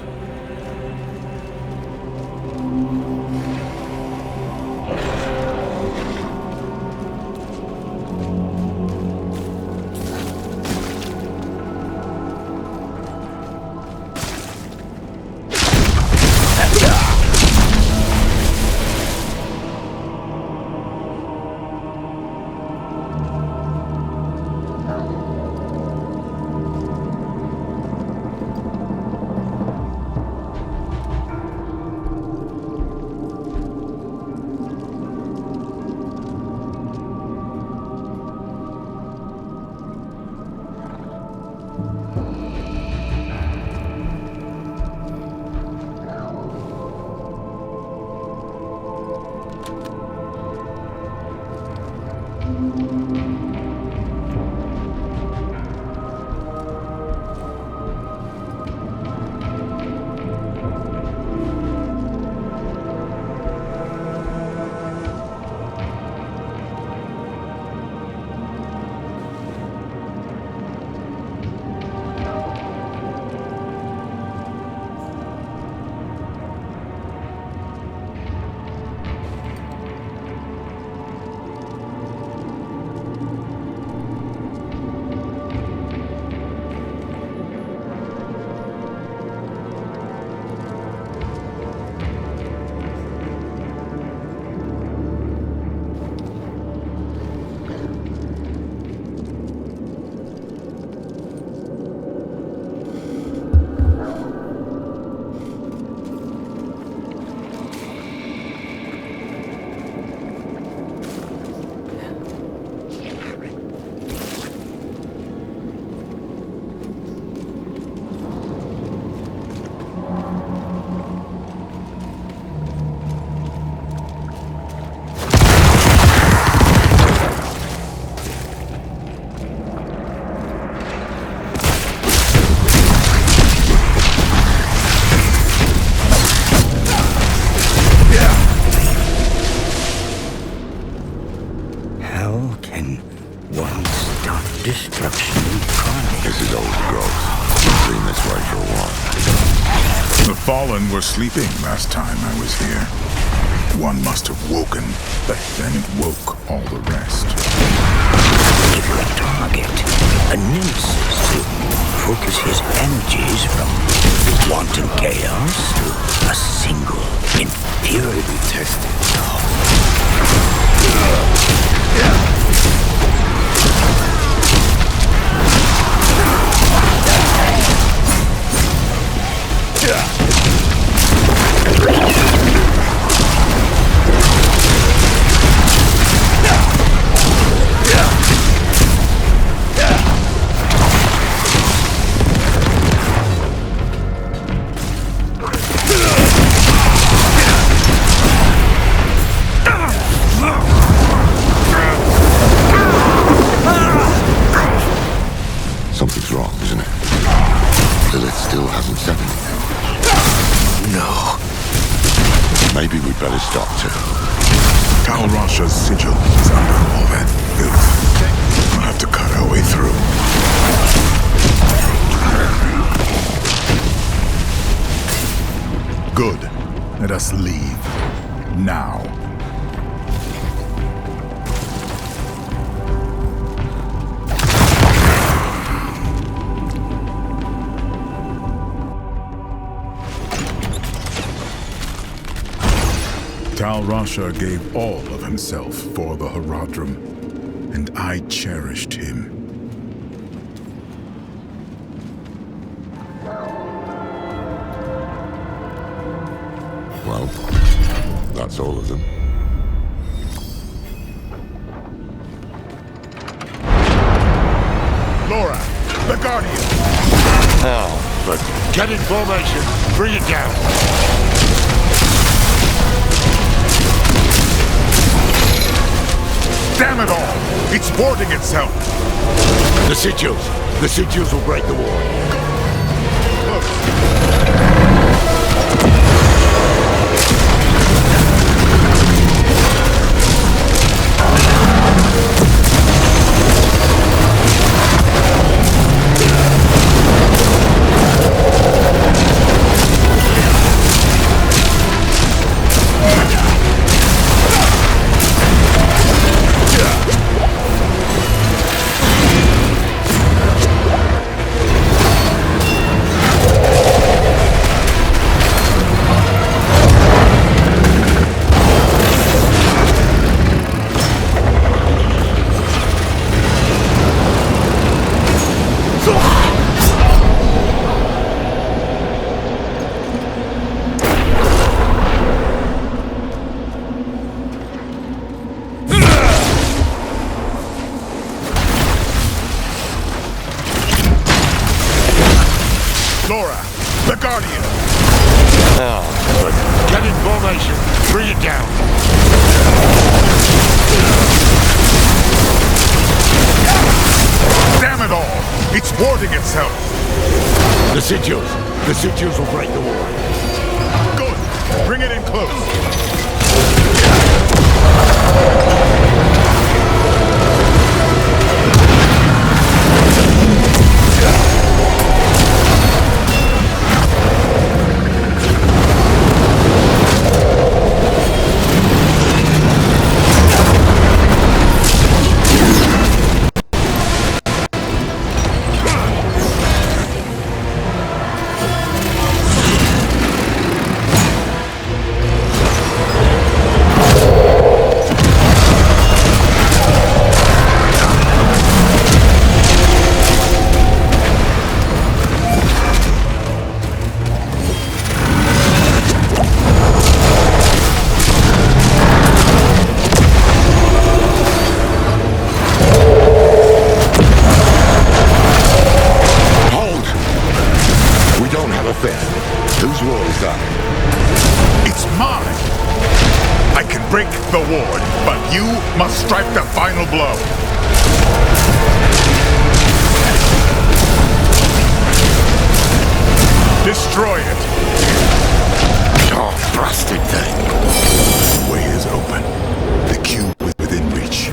Destruction and crime. This is old growth. It's been this way for a while. The Fallen were sleeping last time I was here. One must have woken, but then it woke all the rest. If a target, a nemesis to focus his energies from wanton chaos to a single impurity tested thought. Something's wrong, isn't it? Lilith still hasn't said anything. No. Maybe we'd better stop too. Tal Rasha's sigil is under all that filth. We'll have to cut our way through. Good. Let us leave. Now. Tal Rasha gave all of himself for the Horadrim, and I cherished him. Well, that's all of them. Laura, the Guardian! Oh, but get in formation. Bring it down. Damn it all! It's warding itself! The sigils! The sigils will break the wall. Laura, the Guardian! Oh, but get in formation. Bring it down. sigils! The sigils will break the wall. Good! Bring it in close! Whose wall is that? It's mine! I can break the ward, but you must strike the final blow. Destroy it! Oh, blasted thing! The way is open. The cube is within reach.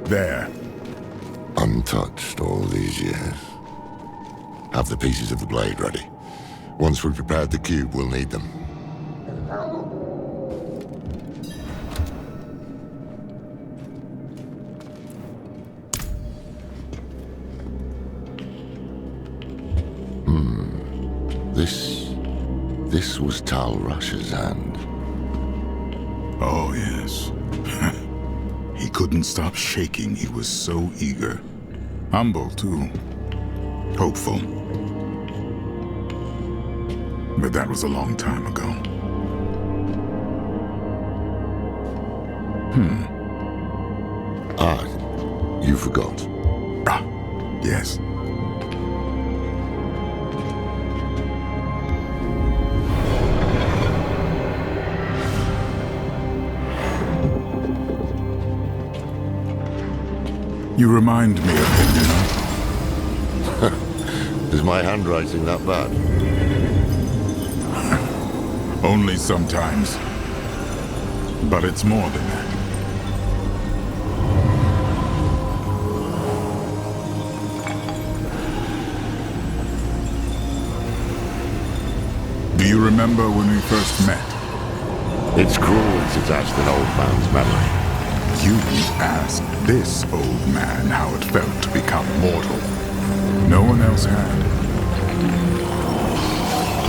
There. Untouched all these years. Have the pieces of the blade ready. Once we've prepared the cube, we'll need them. This was Tal Rush's hand. Oh, yes. He couldn't stop shaking. He was so eager. Humble, too. Hopeful. But that was a long time ago. You forgot. Ah, yes. You remind me of him, you know? Is my handwriting that bad? Only sometimes. But it's more than that. Do you remember when we first met? It's cruel to test an old man's memory. You asked this old man how it felt to become mortal. No one else had.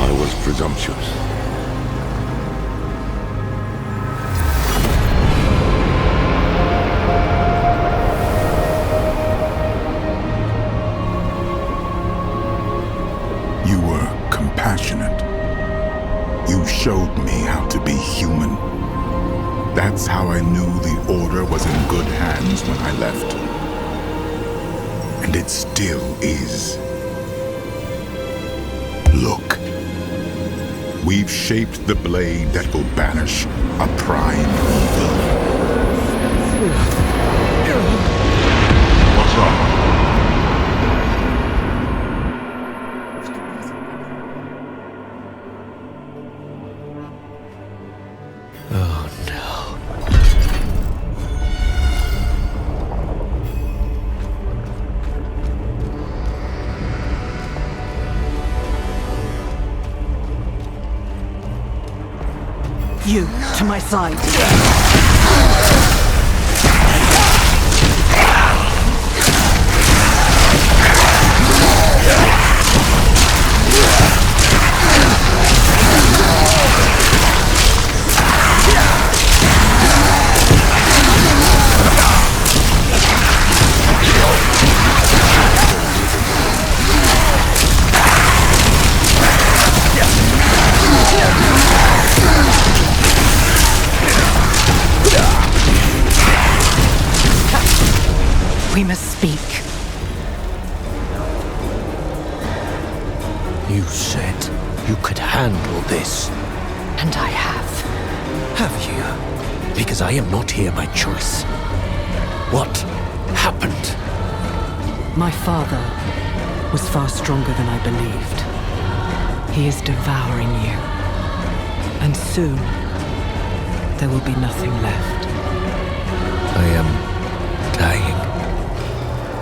I was presumptuous. You were compassionate. You showed me how to be human. That's how I knew the Order was in good hands when I left. And it still is. Look. We've shaped the blade that will banish a prime evil. What's wrong? You, to my side. We must speak. You said you could handle this. And I have. Have you? Because I am not here by choice. What happened? My father was far stronger than I believed. He is devouring you. And soon, there will be nothing left. I am dying.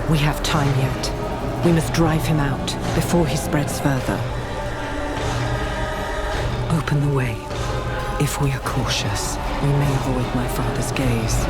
We have time yet. We must drive him out before he spreads further. Open the way. If we are cautious, we may avoid my father's gaze.